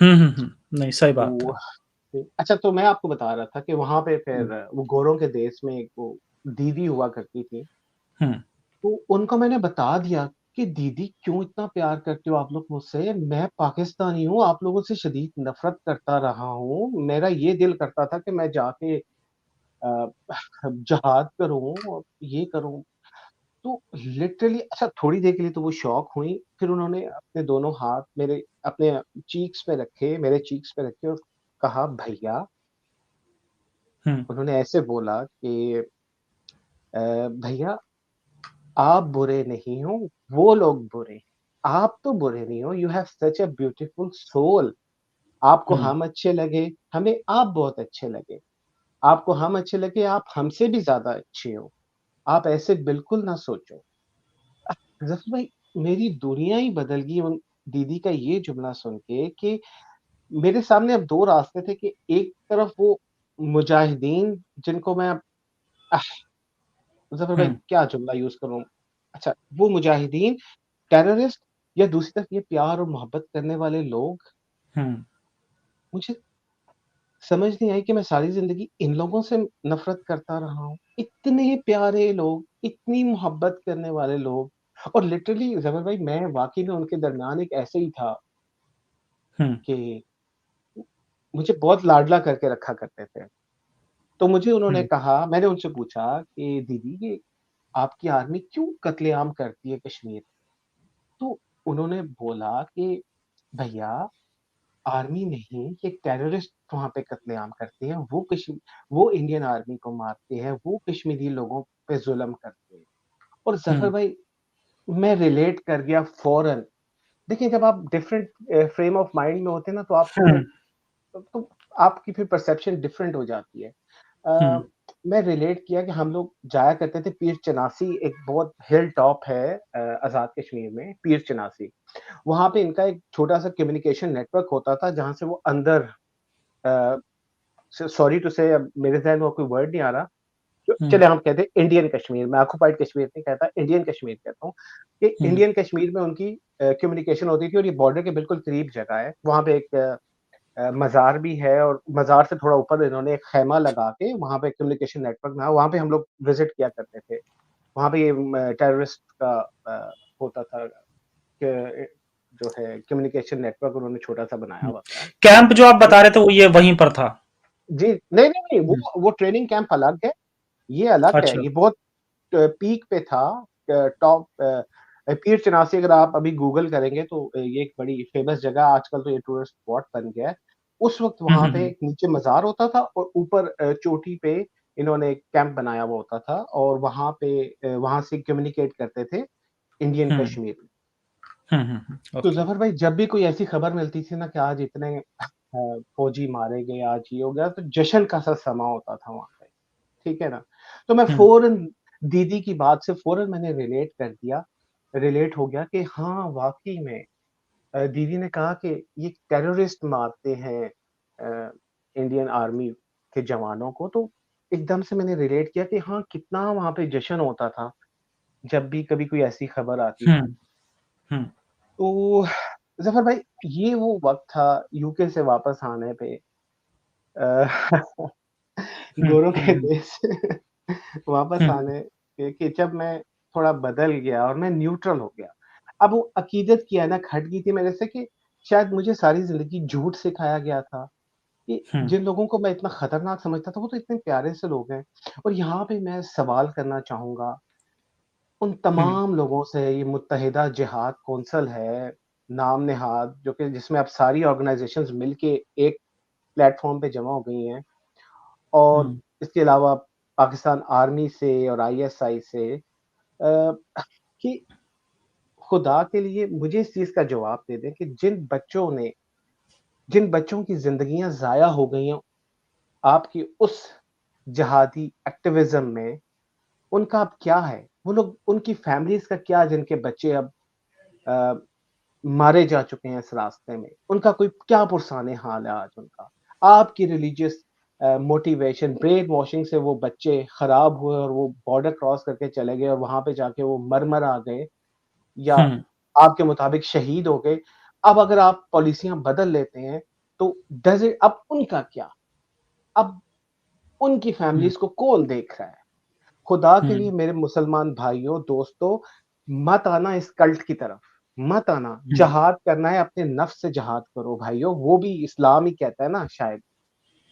हुँ, हुँ, हुँ। नहीं, सही बात तो है। अच्छा तो मैं आपको बता रहा था कि वहाँ पे हुँ, फिर वो गोरों के देश में एक वो दीदी हुआ करती थी, हुँ, तो उनको मैंने बता दिया कि दीदी क्यों इतना प्यार करते हो आप लोग मुझसे? मैं पाकिस्तानी हूँ, आप लोगों से शदीद नफ़रत करता रहा हूँ। मेरा ये दिल करता था कि मैं जाके अ, जिहाद करूँ और ये करूँ। तो लिटरली अच्छा थोड़ी देर के लिए तो वो शॉक हुईं, फिर उन्होंने अपने दोनों हाथ मेरे अपने चीक्स पे रखे, मेरे चीक्स पे रखे और कहा, "भैया" हुँ, उन्होंने ऐसे बोला कि "भैया आप बुरे नहीं हो, वो लोग बुरे हैं। आप तो बुरे नहीं हो, you have such a beautiful soul. आपको हुँ, हम अच्छे लगे, हमें आप बहुत अच्छे लगे। आपको हम अच्छे लगे, आप हमसे भी ज़्यादा अच्छे हो। आप ऐसे बिल्कुल ना सोचो।" ज़फ़र भाई मेरी दुनिया ही बदल गई उन दीदी का ये जुमला सुन के कि मेरे सामने अब 2 रास्ते थे कि एक तरफ वो मुजाहिदीन जिनको मैं अह, ज़फ़र भाई हुँ, क्या जुमला यूज़ करूँ? अच्छा, वो मुजाहिदीन, टेररिस्ट या दूसरी तरफ ये प्यार और मोहब्बत करने वाले लोग, हुँ, मुझे समझ नहीं आई कि मैं सारी ज़िंदगी इन लोगों से नफ़रत करता रहा हूँ। इतने प्यारे लोग, इतनी मोहब्बत करने वाले लोग और लिटरली ज़फ़र भाई मैं वाक़ई में उनके दरमियान एक ऐसे ही था हुँ, कि मुझे बहुत लाडला करके रखा करते थे। तो मुझे उन्होंने हुँ, कहा मैंने उनसे पूछा कि दीदी ये आपकी आर्मी क्यों कत्लेआम करती है कश्मीर? तो उन्होंने बोला कि भैया आर्मी नहीं, ये टेररिस्ट वहाँ पे कत्लेआम करते हैं, वो इंडियन आर्मी को मारते हैं, वो कश्मीरी लोगों पे ज़ुल्म करते हैं। और ज़फ़र हुँ, भाई मैं रिलेट कर गया फ़ौरन। देखिए जब आप डिफरेंट फ्रेम ऑफ माइंड में होते हैं ना तो आपको हुँ, फिर तो आपकी फिर परसेप्शन डिफरेंट हो जाती है। अ, मैं रिलेट किया कि हम लोग जाया करते थे पीर चनासी, एक बहुत हिल टॉप है आज़ाद कश्मीर में, पीर चनासी। वहाँ पे इनका एक छोटा-सा कम्युनिकेशन नेटवर्क होता था जहाँ से वो अंदर अ, स सॉरी टू से अब मेरे ज़हन में कोई वर्ड नहीं आ रहा। चलिए हम कहते हैं इंडियन कश्मीर, मैं ऑक्युपाइड कश्मीर नहीं कहता, इंडियन कश्मीर कहता हूँ, कि इंडियन कश्मीर में उनकी कम्युनिकेशन होती थी और ये बॉर्डर के बिल्कुल करीब जगह है। वहाँ पे एक मज़ार भी है और मज़ार से थोड़ा ऊपर इन्होंने एक ख़ैमा लगा के वहाँ पे कम्युनिकेशन नेटवर्क बनाया, वहाँ पे हम लोग विज़िट किया करते थे। वहाँ पे ये टेररिस्ट का होता था कि जो है कम्युनिकेशन नेटवर्क उन्होंने छोटा-सा बनाया हुआ था। कैंप जो आप तो बता रहे थे वो ये वहीं पर था। जी, नहीं, वो ट्रेनिंग कैंप अलग है, ये अलग है, अच्छा। ये बहुत पीक पे था टॉप पीर चनासी अगर आप अभी गूगल करेंगे तो ये एक बड़ी फ़ेमस जगह है, आजकल तो ये टूरिस्ट स्पॉट बन गया है। उस वक़्त वहाँ पे एक नीचे मज़ार होता था और ऊपर चोटी पे इन्होंने एक कैंप बनाया हुआ होता था और वहाँ पे वहाँ से कम्युनिकेट करते थे इंडियन कश्मीर में। तो ओके। ज़फ़र भाई जब भी कोई ऐसी खबर मिलती थी ना कि आज इतने फौजी मारे गए, आज ये हो गया, तो जश्न का सा समा होता था वहाँ पे, ठीक है ना? तो मैं फ़ौरन दीदी की बात से फ़ौरन मैंने रिलेट हो गया कि हाँ, वाक़ई में दीदी ने कहा कि ये टेररिस्ट मारते हैं इंडियन आर्मी के जवानों को, तो एकदम से मैंने रिलेट किया कि हाँ, कितना वहाँ पे जश्न होता था, जब भी कभी कोई ऐसी खबर आती थी। तो ज़फ़र भाई ये वो वक़्त था यूके से वापस आने पे अ, गोरों के देश से वापस आने के जब मैं थोड़ा बदल गया और मैं न्यूट्रल हो गया। अब वो अकीदत की ऐनक हट गई थी मेरे से कि शायद मुझे सारी ज़िंदगी झूठ सिखाया गया था कि जिन लोगों को मैं इतना खतरनाक समझता था, वो तो इतने प्यारे से लोग हैं। और यहाँ पे मैं सवाल करना चाहूँगा उन तमाम लोगों से, ये मुत्तहिदा जिहाद कौंसल है, नाम नेहाद जो कि जिसमें अब सारी ऑर्गनाइज़ेशंस मिलके एक प्लेटफ़ॉर्म पे जमा हो गई हैं और इसके अलावा पाकिस्तान आर्मी से और आईएसआई से कि खुदा के लिए मुझे इस चीज़ का जवाब दे दें कि जिन बच्चों की ज़िंदगियाँ ज़ाया हो गई हैं आपकी उस जिहादी एक्टिविज़्म में, उनका अब क्या है? वो लोग उनकी फैमिलीज़ का क्या जिनके बच्चे अब अ, मारे जा चुके हैं इस रास्ते में, उनका कोई क्या पुरसाने हाल है आज उनका। आपकी रिलीजियस मोटिवेशन, ब्रेन वॉशिंग से वो बच्चे खराब हुए और वो बॉर्डर क्रॉस करके चले गए और वहाँ पे जाके वो मर-मर आ गए या आपके मुताबिक शहीद हो गए। अब अगर आप पॉलिसियाँ बदल लेते हैं, तो डज़ इट अब उनका क्या? अब उनकी फैमिलीज़ को कौन देख रहा है? खुदा के लिए मेरे मुसलमान भाइयों, दोस्तों, मत आना इस कल्ट की तरफ, मत आना। जिहाद करना है, अपने नफ्स से जिहाद करो भाइयों, वो भी इस्लाम ही कहता है ना शायद।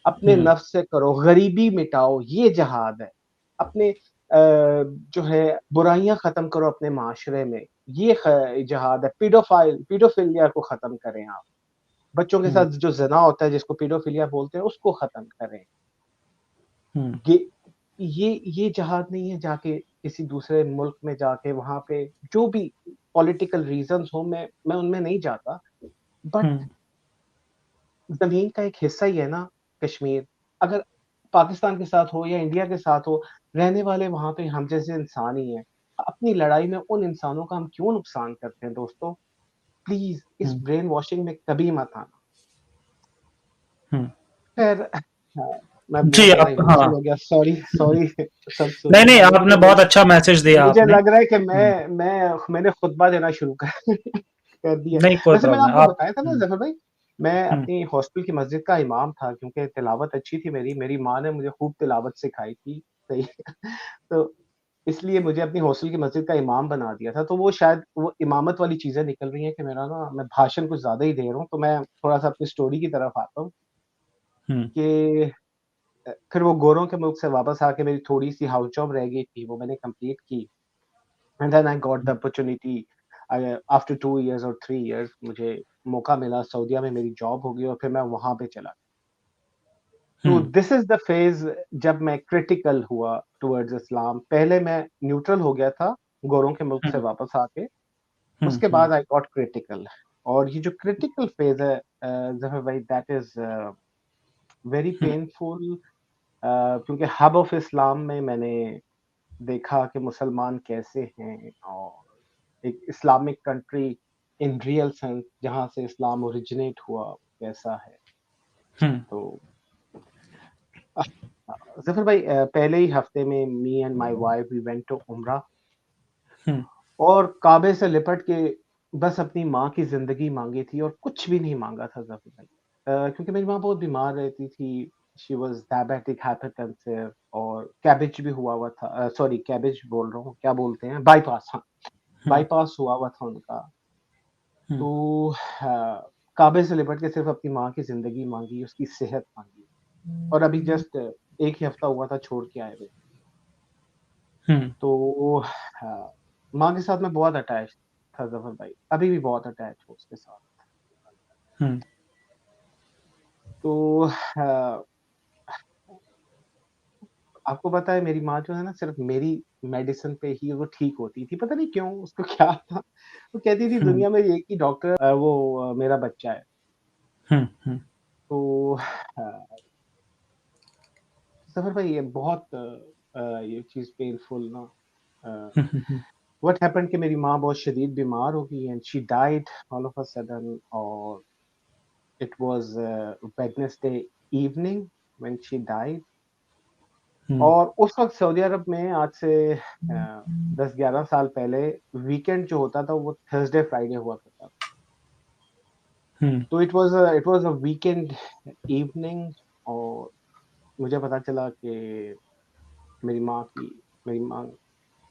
अपने नफ्स से करो, गरीबी मिटाओ, ये जिहाद है। अपने जो है बुराइयाँ ख़त्म करो अपने माशरे में, ये ख जिहाद है। पीडोफिलिया को ख़त्म करें आप। बच्चों के साथ जो ज़िना होता है, जिसको पीडोफिलिया बोलते हैं, उसको ख़त्म करें। ये ये जहाद नहीं है जाके किसी दूसरे मुल्क में जाके वहाँ पे जो भी पॉलिटिकल रीज़न्स हो मैं उनमें नहीं जाता। बट ज़मीन का एक हिस्सा ही है ना कश्मीर। अगर पाकिस्तान के साथ हो या इंडिया के साथ हो, रहने वाले वहाँ पे हम जैसे इंसान ही हैं। अपनी लड़ाई में उन इंसानों का हम क्यों नुकसान करते हैं दोस्तों? प्लीज़ इस ब्रेन वॉशिंग में कभी मत आना। खैर हाँ, मैं बहुत जी, ज़्यादा आप हाँ। इमोशनल हो गया। सॉरी सॉरी सब नहीं, सुनने नहीं, वालों को आपने कि बहुत अच्छा मैसेज दिया मुझे आपने। लग रहा है कि मैंने खुतबा देना शुरू कर कर दिया। नहीं, कोई वैसे मैंने प्रॉब्लम नहीं। आपको आप बताया था ना ज़फ़र भाई, मैं अपनी हॉस्टल की मस्जिद का इमाम था क्योंकि तिलावत अच्छी थी मेरी माँ ने मुझे खूब तिलावत सिखाई थी। सही तो इसलिए मुझे अपनी हॉस्टल की मस्जिद का इमाम बना दिया था। तो वो शायद वो इमामत वाली चीज़ें निकल रही हैं कि मेरा ना मैं भाषण कुछ ज़्यादा ही दे रहा हूँ, तो मैं थोड़ा-सा अपनी स्टोरी की तरफ आता हूँ कि फिर वो गोरों के मुल्क से वापस आके मेरी थोड़ी-सी हाउस जॉब रह गई थी, वो मैंने कंप्लीट की। And then I got the opportunity after 2 years और 3 इयर्स मुझे मौका मिला सऊदीया में मेरी जॉब हो गई और फिर मैं वहाँ पे चला। तो दिस इज़ द फेज़ जब मैं क्रिटिकल हुआ टुवर्ड्स इस्लाम। पहले मैं न्यूट्रल हो गया था, गोरों के मुल्क से वापस आके, उसके बाद आई गॉट क्रिटिकल और ये जो क्रिटिकल फेज़ है ज़फ़र भाई दैट इज़ वेरी पेनफुल क्योंकि हब ऑफ इस्लाम में मैंने देखा कि मुसलमान कैसे हैं और एक Islamic country in real sense जहाँ से इस्लाम ओरिजिनेट हुआ कैसा है। हम्म। तो अ, ज़फ़र भाई, पहले ही हफ्ते में me and my wife we went to उम्रा हम्म। और काबे से लिपट के बस अपनी माँ की ज़िंदगी माँगी थी और कुछ भी नहीं माँगा था ज़फ़र भाई। क्योंकि मेरी माँ बहुत बीमार रहती थी, शी वाज़ डायबिटिक, हाइपरटेंसिव और कैबेज भी हुआ हुआ था, सॉरी कैबेज बोल रहा हूँ, क्या बोलते हैं? बाईपास, हाँ, हम्म। बाईपास हुआ हुआ था उनका। हम्म। तो काबे से लिपट के सिर्फ़ अपनी माँ की ज़िंदगी माँगी, उसकी सेहत माँगी और अभी जस्ट 1 ही हफ़्ता हुआ था छोड़ के आए हुए। हम्म। तो माँ के साथ मैं बहुत अटैच था ज़फ़र भाई, अभी भी बहुत अटैच हूँ उसके साथ। हम्म। तो आपको पता है मेरी माँ जो है ना सिर्फ़ मेरी मेडिसिन पे ही वो ठीक होती थी, पता नहीं क्यों उसको क्या था? वो कहती थी हम्म। दुनिया में एक ही डॉक्टर वो मेरा बच्चा है। हम्म। हम्म। तो ज़फ़र भाई ये बहुत ये चीज़ पेनफुल ना हम्म। व्हाट हैपेंड कि मेरी माँ बहुत शदीद बीमार हो गई and she died all of a sudden और it was Wednesday evening when she died hmm. और उस वक़्त सऊदी अरब में आज से 10-11 साल पहले वीकेंड जो होता था वो थर्सडे फ्राइडे हुआ करता था। हम्म। तो it was a weekend evening और मुझे पता चला कि मेरी माँ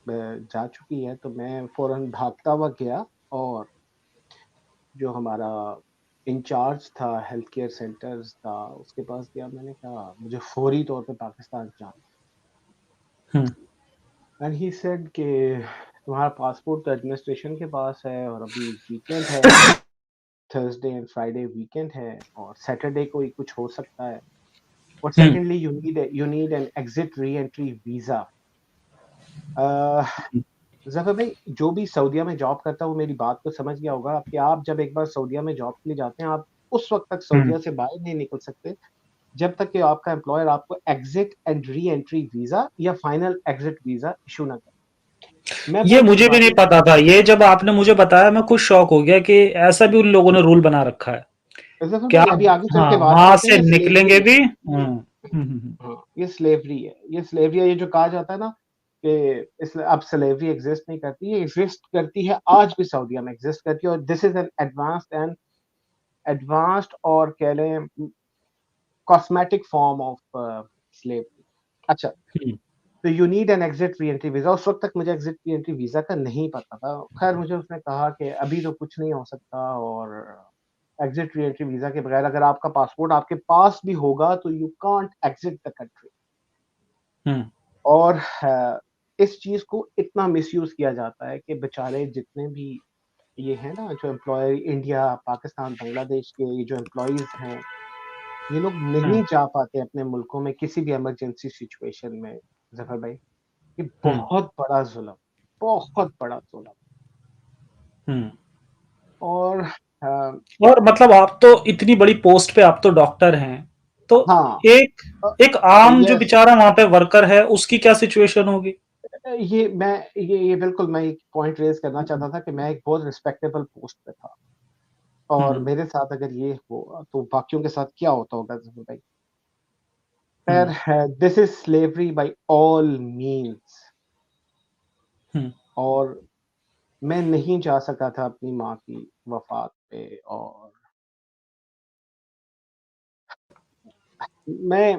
जा चुकी है, तो मैं फ़ौरन भागता हुआ गया और जो हमारा इंचार्ज था हेल्थ केयर सेंटर्स का, उसके पास गया। मैंने कहा, "मुझे फ़ौरी तौर पे पाकिस्तान जाना हम्म। है।" एंड ही सेड कि तुम्हारा पासपोर्ट तो एडमिनिस्ट्रेशन के पास है और अभी वीकेंड है, थर्सडे एंड फ्राइडे वीकेंड है और सैटरडे को ही कुछ हो सकता है और hmm. Secondly you need an exit re-entry visa. Uh, Zafar भाई, जो भी सऊदीया में जॉब करता है वो मेरी बात को समझ गया होगा कि आप जब एक बार सऊदीया में जॉब के लिए जाते हैं, आप उस वक़्त तक हम्म। सऊदीया से बाहर नहीं निकल सकते, जब तक कि आपका एम्प्लॉयर आपको एग्ज़िट एंड री-एंट्री वीज़ा या फाइनल एग्ज़िट वीज़ा इश्यू ना करे। मैं ये बहुत मुझे भी नहीं खुशबारी पता था। ये जब आपने मुझे बताया मैं खुद शॉक हो गया कि ऐसा भी उन लोगों ने रूल बना रखा है ज़फ़र कि भाई, आप अभी आगे चल हाँ के बात वहां करते हैं, से ये निकलेंगे स्लेवरी है। भी। ये हाँ, ये स्लेवरी है। ये स्लेवरी है, ये जो कहा जाता है ना कि अब स्लेवरी एग्ज़िस्ट नहीं करती, ये एग्ज़िस्ट करती है, आज भी सऊदीया में एग्ज़िस्ट करती है और दिस इज़ एन एडवांस्ड और कह लें कॉस्मेटिक फॉर्म ऑफ स्लेवरी। अच्छा, हम्म। तो you need an exit re-entry visa. उस वक़्त तक मुझे एग्ज़िट री-एंट्री वीज़ा का नहीं पता था। ख़ैर मुझे उसने कहा कि अभी तो कुछ नहीं हो सकता और एग्ज़िट री-एंट्री वीज़ा के बगैर अगर आपका पासपोर्ट आपके पास भी होगा तो you can't exit the country. Hmm. और इस चीज़ को इतना मिसयूज़ किया जाता है कि बेचारे जितने भी ये हैं ना जो एम्प्लॉयी इंडिया, पाकिस्तान, बांग्लादेश के ये जो एम्प्लॉइज़ हैं, ये लोग हम्म। नहीं जा पाते अपने मुल्कों में किसी भी इमरजेंसी सिचुएशन में, ज़फ़र भाई। ये हम्म। बहुत बड़ा ज़ुल्म हम्म। और और मतलब आप तो इतनी बड़ी पोस्ट पे, आप तो डॉक्टर हैं, तो हाँ, एक एक आम जो येस, बेचारा वहां पे वर्कर है उसकी क्या सिचुएशन होगी? ये बिल्कुल मैं एक पॉइंट रेज़ करना चाहता था कि मैं एक बहुत रिस्पेक्टेबल पोस्ट पे था और हम्म। मेरे साथ अगर ये हुआ, तो बाकियों के साथ क्या होता होगा ज़फ़र भाई? हम्म। खैर this is slavery by all means hmm. और मैं नहीं जा सका था अपनी माँ की वफ़ात पे और मैं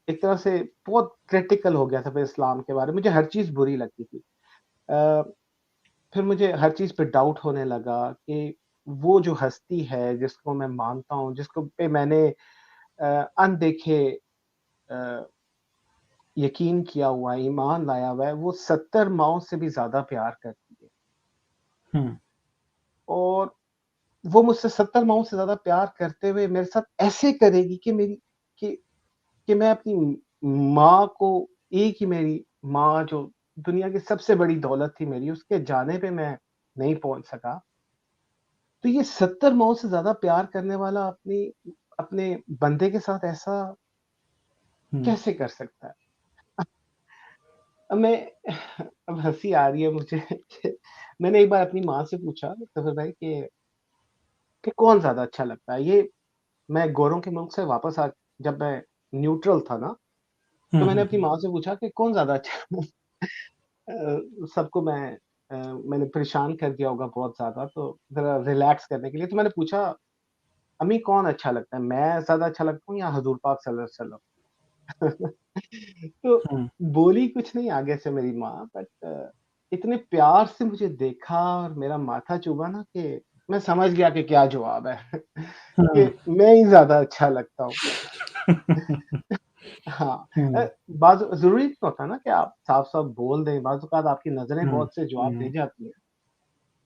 एक तरह से बहुत क्रिटिकल हो गया था फिर इस्लाम के बारे में, मुझे हर चीज़ बुरी लगती थी। अ, फिर मुझे हर चीज़ पे डाउट होने लगा कि वो जो हस्ती है जिसको मैं मानता हूँ, जिसको पे मैंने अनदेखे अ, यकीन किया हुआ है, ईमान लाया हुआ है, वो 70 माँओं से भी ज़्यादा प्यार करती है हम्म। और वो मुझसे 70 माँओं से ज़्यादा प्यार करते हुए मेरे साथ ऐसे करेगी कि मेरी कि कि मैं अपनी माँ को एक ही मेरी माँ जो दुनिया की सबसे बड़ी दौलत थी मेरी, उसके जाने पे मैं नहीं पहुँच सका। तो ये 70 माँओं से ज़्यादा प्यार करने वाला अपने बंदे के साथ ऐसा कैसे कर सकता है? अब मैं अब हँसी आ रही है मुझे मैंने एक बार अपनी माँ से पूछा सफ़र भाई कि कौन ज़्यादा अच्छा लगता है? ये मैं गोरों के मुल्क से वापस आ जब मैं न्यूट्रल था ना, तो मैंने अपनी माँ से पूछा कि कौन ज़्यादा अच्छा सबको मैंने परेशान कर दिया होगा बहुत ज़्यादा, तो ज़रा रिलैक्स करने के लिए तो मैंने पूछा, "अम्मी कौन अच्छा लगता है? मैं ज़्यादा अच्छा लगता हूँ या हज़ूर पाक सल्लल्लाहु अलैहि वसल्लम?" तो बोली कुछ नहीं आगे से मेरी माँ बट इतने प्यार से मुझे देखा और मेरा माथा चूमा ना कि मैं समझ गया कि क्या जवाब है कि मैं ही ज़्यादा अच्छा लगता हूँ। हाँ, बाज़ ज़रूरी नहीं होता ना कि आप साफ-साफ बोल दें, बाज़ औक़ात आपकी नज़रें बहुत से जवाब दे जाती हैं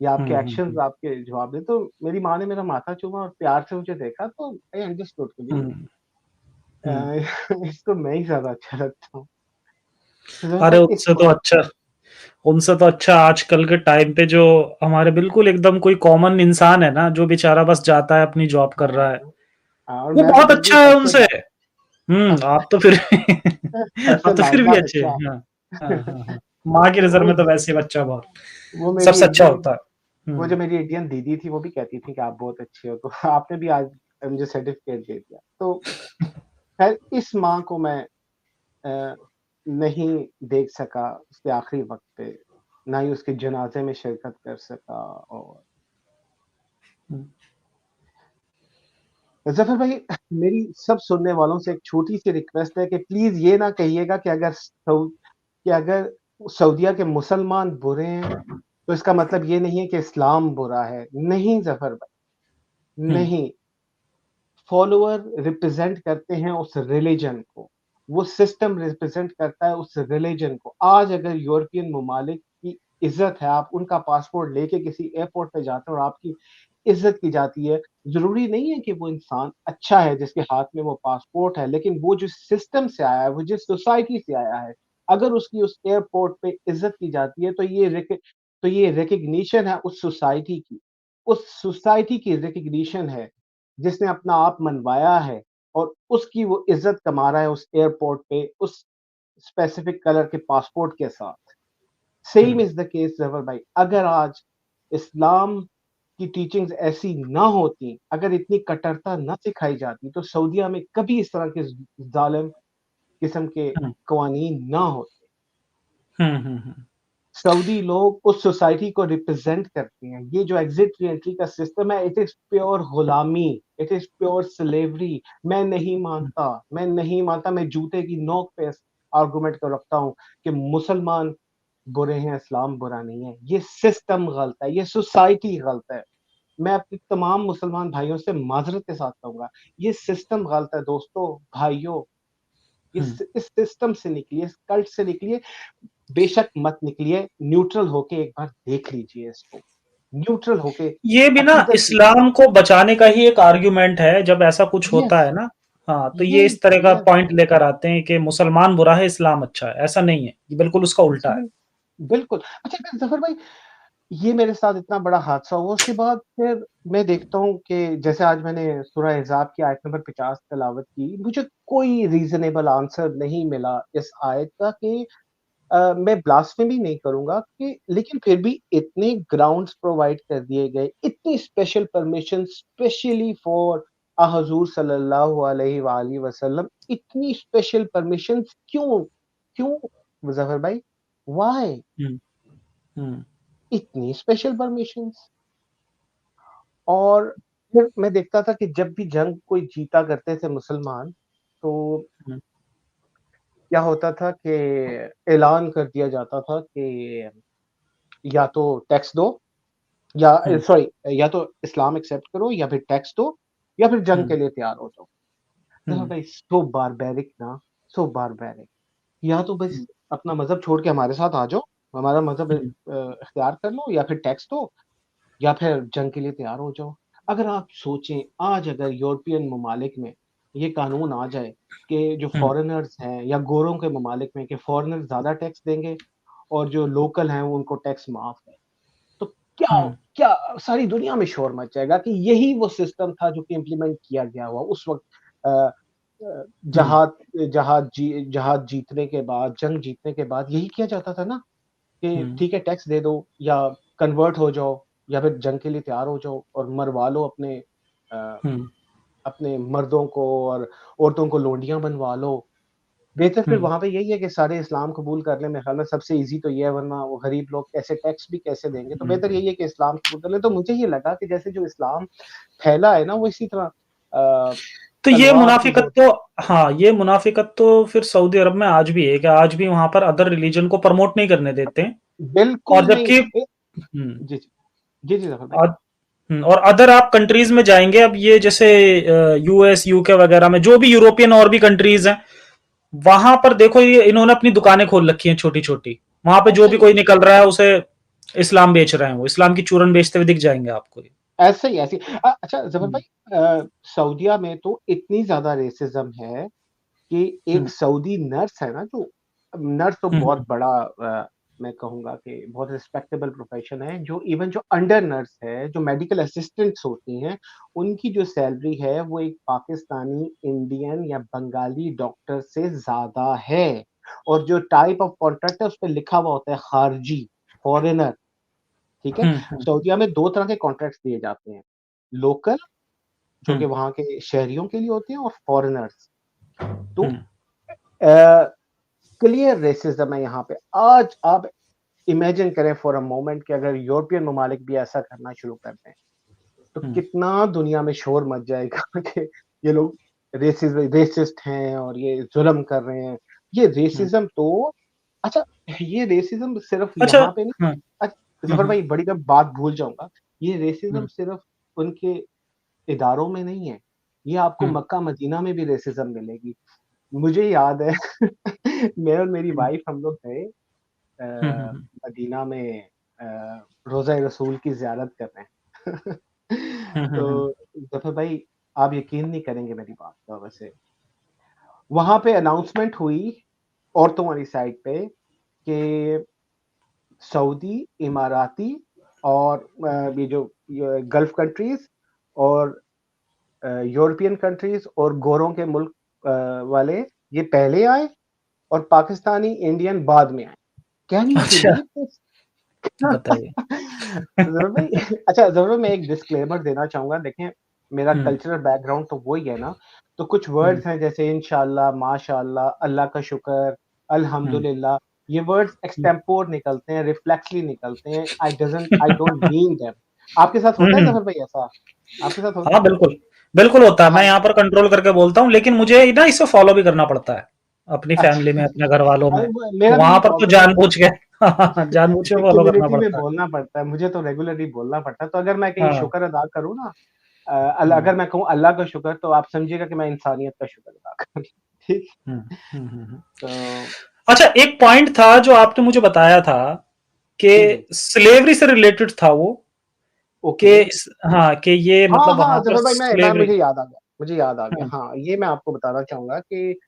या आपके एक्शंस आपके जवाब दें। तो मेरी माँ ने मेरा माथा चूमा और प्यार से मुझे देखा तो आई अंडरस्टूड कि नहीं अ, इसको मैं ही ज़्यादा अच्छा लगता हूँ। तो ज़रा अरे भाई इस उनसे तो अच्छा आजकल के टाइम पे जो हमारे बिल्कुल एकदम कोई कॉमन इंसान है ना, जो बेचारा बस जाता है अपनी जॉब कर रहा है, हाँ, और वो मैं तो बहुत फिर भी अच्छा है सबसे उनसे। आप तो फिर सबसे आप तो फिर भी लाडला अच्छे बच्चा। हैं। हाँ, हाँ, हाँ, हाँ। माँ की नज़र वो में तो वैसे ही बच्चा बहुत वो मेरी सबसे अच्छा इंडियन होता है। वो जो मेरी इंडियन दीदी थी, वो भी कहती थी कि आप बहुत अच्छे हो, तो आपने भी आज मुझे सर्टिफ़िकेट दे दिया। तो ख़ैर इस माँ को मैं अ, नहीं देख सका उसके आखिरी वक़्त पे, ना ही उसके जनाज़े में शिरकत कर सका और हुँ, ज़फ़र भाई मेरी सब सुनने वालों से एक छोटी-सी रिक्वेस्ट है कि प्लीज़ ये ना कहिएगा कि अगर सऊदीया के मुसलमान बुरे हैं, तो इसका मतलब ये नहीं है कि इस्लाम बुरा है। नहीं ज़फ़र भाई, हुँ, नहीं। फॉलोअर रिप्रेजेंट करते हैं उस रिलिजन को, वो सिस्टम रिप्रेजेंट करता है उस रिलिजन को। आज अगर यूरोपियन ममालिक की इज़्ज़त है, आप उनका पासपोर्ट लेके किसी एयरपोर्ट पे जाते हो और आपकी इज़्ज़त की जाती है, ज़रूरी नहीं है कि वो इंसान अच्छा है जिसके हाथ में वो पासपोर्ट है, लेकिन वो जिस सिस्टम से आया है, वो जिस सोसाइटी से आया है, अगर उसकी उस एयरपोर्ट पे इज़्ज़त की जाती है, तो ये रिकॉग्निशन है उस सोसाइटी की। उस सोसाइटी की रिकॉग्निशन है जिसने अपना आप मनवाया है और उसकी वो इज़्ज़त कमा रहा है उस एयरपोर्ट पे, उस स्पेसिफिक कलर के पासपोर्ट के साथ। Um. Same is the case Zafar भाई, अगर आज इस्लाम की टीचिंग्स ऐसी ना होती, अगर इतनी कट्टरता ना सिखाई जाती, तो सऊदीया में कभी इस तरह के ज़ालिम किस्म के हुँ, कवानीन ना होते। हुँ, हुँ, हुँ, सऊदी लोग उस सोसाइटी को रिप्रेजेंट करते हैं। ये जो एग्ज़िट री-एंट्री का सिस्टम है, इट इज़ प्योर गुलामी, इट इज़ प्योर स्लेवरी। हुँ, मैं नहीं मानता, मैं जूते की नोक पे इस आर्गुमेंट को रखता हूँ कि मुसलमान बुरे हैं, इस्लाम बुरा नहीं है। ये सिस्टम गलत है, ये सोसाइटी गलत है। मैं अपने तमाम मुसलमान भाइयों से माज़रत के साथ कहूँगा, ये सिस्टम गलत है दोस्तों, भाइयों। हुँ। इस सिस्टम से निकलिए, इस कल्ट से निकलिए, बेशक मत निकलिए, न्यूट्रल होके एक बार देख लीजिए इसको। न्यूट्रल होके ये भी ना अकीदत इस्लाम को बचाने का ही एक आर्गुमेंट है, जब ऐसा कुछ होता यस, है ना, हाँ, तो ये यस, इस तरह का यस, पॉइंट लेकर आते हैं कि मुसलमान बुरा है, इस्लाम अच्छा है, ऐसा नहीं है, ये बिल्कुल उसका उल्टा है। जी, बिल्कुल। अच्छा फिर ज़फ़र भाई ये मेरे साथ इतना बड़ा हादसा हुआ, उसके बाद फिर मैं देखता हूँ कि जैसे आज मैंने सूरह अहज़ाब की आयत नंबर 50 तिलावत की, मुझे कोई रीज़नेबल आंसर नहीं मिला इस आयत का कि मैं ब्लास्फेमी नहीं करूँगा कि लेकिन फिर भी इतने ग्राउंड्स प्रोवाइड कर दिए गए, इतनी स्पेशल परमिशन स्पेशली फॉर हुज़ूर सल्लल्लाहु अलैहि वालि वसल्लम, इतनी स्पेशल परमिशंस क्यों? क्यों मुज़फ़्फ़र भाई? व्हाई? हुँ, हुँ, इतनी स्पेशल परमिशंस? और फिर मैं देखता था कि जब भी जंग कोई जीता करते थे मुसलमान, तो हुँ, क्या होता था कि ऐलान कर दिया जाता था कि या तो टैक्स दो या हुँ, सॉरी या तो इस्लाम एक्सेप्ट करो या फिर टैक्स दो या फिर जंग हुँ, के लिए तैयार हो जाओ। देखो हुँ, भाई सो बारबैरिक ना, सो बारबैरिक। या तो बस हुँ, अपना मज़हब छोड़ के हमारे साथ आ जाओ, हमारा मज़हब हुँ, इख्तियार कर लो या फिर टैक्स दो या फिर जंग के लिए तैयार हो जाओ। अगर आप सोचें आज अगर यूरोपियन ममालिक में ये कानून आ जाए कि जो हुँ, फ़ॉरेनर्स हैं या गोरों के ममालिक में कि फ़ॉरेनर ज़्यादा टैक्स देंगे और जो लोकल हैं उनको टैक्स माफ़ है। तो क्या हुँ, क्या सारी दुनिया में शोर मच जाएगा कि यही वो सिस्टम था जो कि इम्प्लीमेंट किया गया हुआ उस वक़्त जहाज जहाज जीतने के बाद, जंग जीतने के बाद यही किया जाता था ना कि ठीक है टैक्स दे दो या कन्वर्ट हो जाओ या फिर जंग के लिए तैयार हो जाओ और मरवा लो अपने मर्दों को और औरतों को लोंडियां बनवा लो। बेहतर फिर वहां पे यही है कि सारे इस्लाम कबूल कर लें। मेरे ख्याल में सबसे इजी तो ये है, वरना वो गरीब लोग ऐसे टैक्स भी कैसे देंगे। तो बेहतर यही है कि इस्लाम कबूल कर लें। तो मुझे ये लगा कि जैसे जो इस्लाम फैला है ना वो इसी तरह तो ये तलवार की मुनाफिकत तो, हाँ, ये मुनाफिकत तो फिर सऊदी अरब में आज भी है कि आज भी वहां पर अदर रिलीजन को प्रमोट नहीं करने देते हैं। बिल्कुल और नहीं। जबकि जी जी जी जी जफर भाई। और और अदर आप कंट्रीज में जाएंगे, अब ये जैसे यूएस यूके वगैरह में जो भी यूरोपियन और भी कंट्रीज हैं, वहां पर देखो ये इन्होंने अपनी दुकानें खोल रखी हैं छोटी छोटी। वहां पे जो ऐसा भी ही कोई निकल रहा है उसे इस्लाम बेच रहे हैं, वो इस्लाम की चूरन बेचते हुए दिख जाएंगे आपको। ऐसे ही ऐसे ही। अच्छा जफर भाई, सऊदिया में तो इतनी ज्यादा रेसिज्म है कि एक हम्म, सऊदी नर्स है ना, जो नर्स तो हम्म, बहुत बड़ा मैं कहूंगा कि बहुत रिस्पेक्टेबल प्रोफेशन है, जो इवन जो अंडर नर्स है, जो मेडिकल असिस्टेंट्स होती हैं, उनकी जो सैलरी है वो एक पाकिस्तानी, इंडियन या बंगाली डॉक्टर से ज्यादा है। और जो टाइप ऑफ कॉन्ट्रैक्ट है उस पर लिखा हुआ होता है खारजी, फॉरेनर। ठीक है। हम्म, सऊदीया में दो तरह के कॉन्ट्रैक्ट दिए जाते हैं, लोकल जो कि हम्म, वहां के शहरियों के लिए होते हैं, और फॉरेनर्स। तो हम्म, क्लियर रेसिज्म है यहाँ पे। आज आप इमेजिन करें फॉर अ मोमेंट कि अगर यूरोपियन ममालिक भी ऐसा करना शुरू कर दें तो हम्म, कितना दुनिया में शोर मच जाएगा कि ये लोग रेसिस्ट हैं और ये जुल्म कर रहे हैं। ये हम्म। रेसिज्म तो, अच्छा, ये रेसिज्म सिर्फ अच्छा। यहाँ पे नहीं। हाँ। जफर भाई बड़ी मैं बात भूल जाऊंगा, ये रेसिज्म हम्म, सिर्फ उनके इदारों में नहीं है, ये आपको हम्म, मक्का मदीना में भी रेसिज्म मिलेगी। मुझे याद है मैं और मेरी हम्म, वाइफ हम लोग गए हम्म, मदीना में रोज़ा रसूल की ज़ियारत कर रहे हैं। हम्म, तो ज़फ़र भाई, आप यकीन नहीं करेंगे मेरी बात का वैसे। वहाँ पे अनाउंसमेंट हुई औरतों वाली साइड पे कि सऊदी, इमाराती और ये जो ये गल्फ कंट्रीज़ और यूरोपियन कंट्रीज़ और गोरों के मुल्क वाले ये पहले आए और पाकिस्तानी, इंडियन बाद में आए। कैन यू अच्छा, बिलीव दिस? बताइए। ज़रूर भाई। अच्छा ज़रूर मैं एक डिस्क्लेमर देना चाहूँगा। देखें, मेरा हम्म, कल्चरल बैकग्राउंड तो वही है ना, तो कुछ हम्म, वर्ड्स हैं जैसे इंशाअल्लाह, माशाअल्लाह, अल्लाह का शुक्र, हम्म, अल्हम्दुलिल्लाह, ये वर्ड्स एक्सटेम्पोर निकलते हैं, रिफ्लेक्सली निकलते हैं। I don't mean them. आपके साथ होता है हम्म। ज़फ़र भाई ऐसा? आपके साथ होता हाँ, है? बिल्कुल, बिल्कुल होता है। मैं हाँ, यहाँ पर कंट्रोल करके बोलता हूँ, लेकिन मुझे ना इसे फॉलो भी करना पड़ता है अपनी फैमिली में, अच्छा। अपने घर वालों में। तो मेरा भी वहां यही पर तो प्रॉब्लम है। जानबूझ के जानबूझ के फॉलो करना कम्युनिटी में पड़ता है। बोलना पड़ता है, मुझे तो रेगुलरली बोलना पड़ता है। तो अगर मैं कहीं हाँ। शुक्र अदा करूँ ना, हम्म, अगर मैं कहूँ अल्लाह का शुक्र, तो आप समझिएगा कि मैं इंसानियत का शुक्र अदा कर रहा हूँ। ठीक। हम्म, हम्म। तो अच्छा, एक पॉइंट था जो आपने मुझे बताया था कि जी जी। स्लेवरी से रिलेटेड था वो, ओके। कि हाँ, कि ये हाँ मतलब वहां हाँ पर जफर भाई, मैं स्लेवरी। मुझे याद आ गया, मुझे याद आ गया। हम्म, हाँ, ये मैं आपको बताना चाहूंगा कि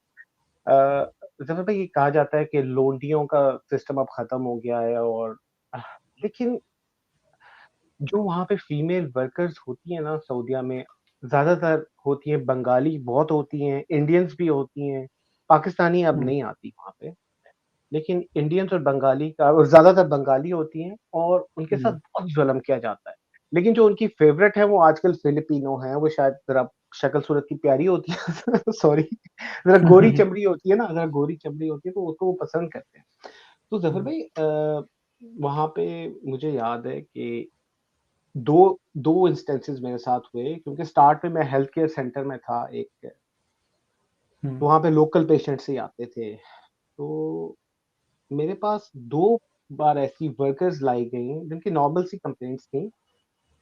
जफर भाई, ये कहा जाता है कि लोंडियों का सिस्टम अब खत्म हो गया है। और लेकिन जो वहाँ पे फीमेल वर्कर्स होती हैं ना सऊदीया में, ज़्यादातर होती हैं बंगाली, बहुत होती हैं, इंडियंस भी होती हैं, पाकिस्तानी अब हम्म, नहीं आती वहाँ पे। लेकिन इंडियंस और बंगाली का, और ज़्यादातर बंगाली होती हैं, और उनके साथ हम्म, बहुत ज़ुल्म किया जाता है। लेकिन जो उनकी फ़ेवरेट है वो आजकल फिलिपिनो हैं, वो शायद ज़रा शक्ल-सूरत की प्यारी होती है सॉरी, ज़रा गोरी हम्म, चमड़ी होती है ना, ज़रा गोरी चमड़ी होती है, तो उसको वो पसंद करते हैं। तो ज़फ़र हम्म, भाई, वहाँ पे मुझे याद है कि 2 2 इंस्टेंसेस मेरे साथ हुए, क्योंकि स्टार्ट में मैं हेल्थ केयर सेंटर में था एक, हम्म, तो वहाँ पे लोकल पेशेंट्स ही आते थे। तो मेरे पास 2 बार ऐसी वर्कर्स लाई गईं जिनकी नॉर्मल सी कंप्लेंट्स थी।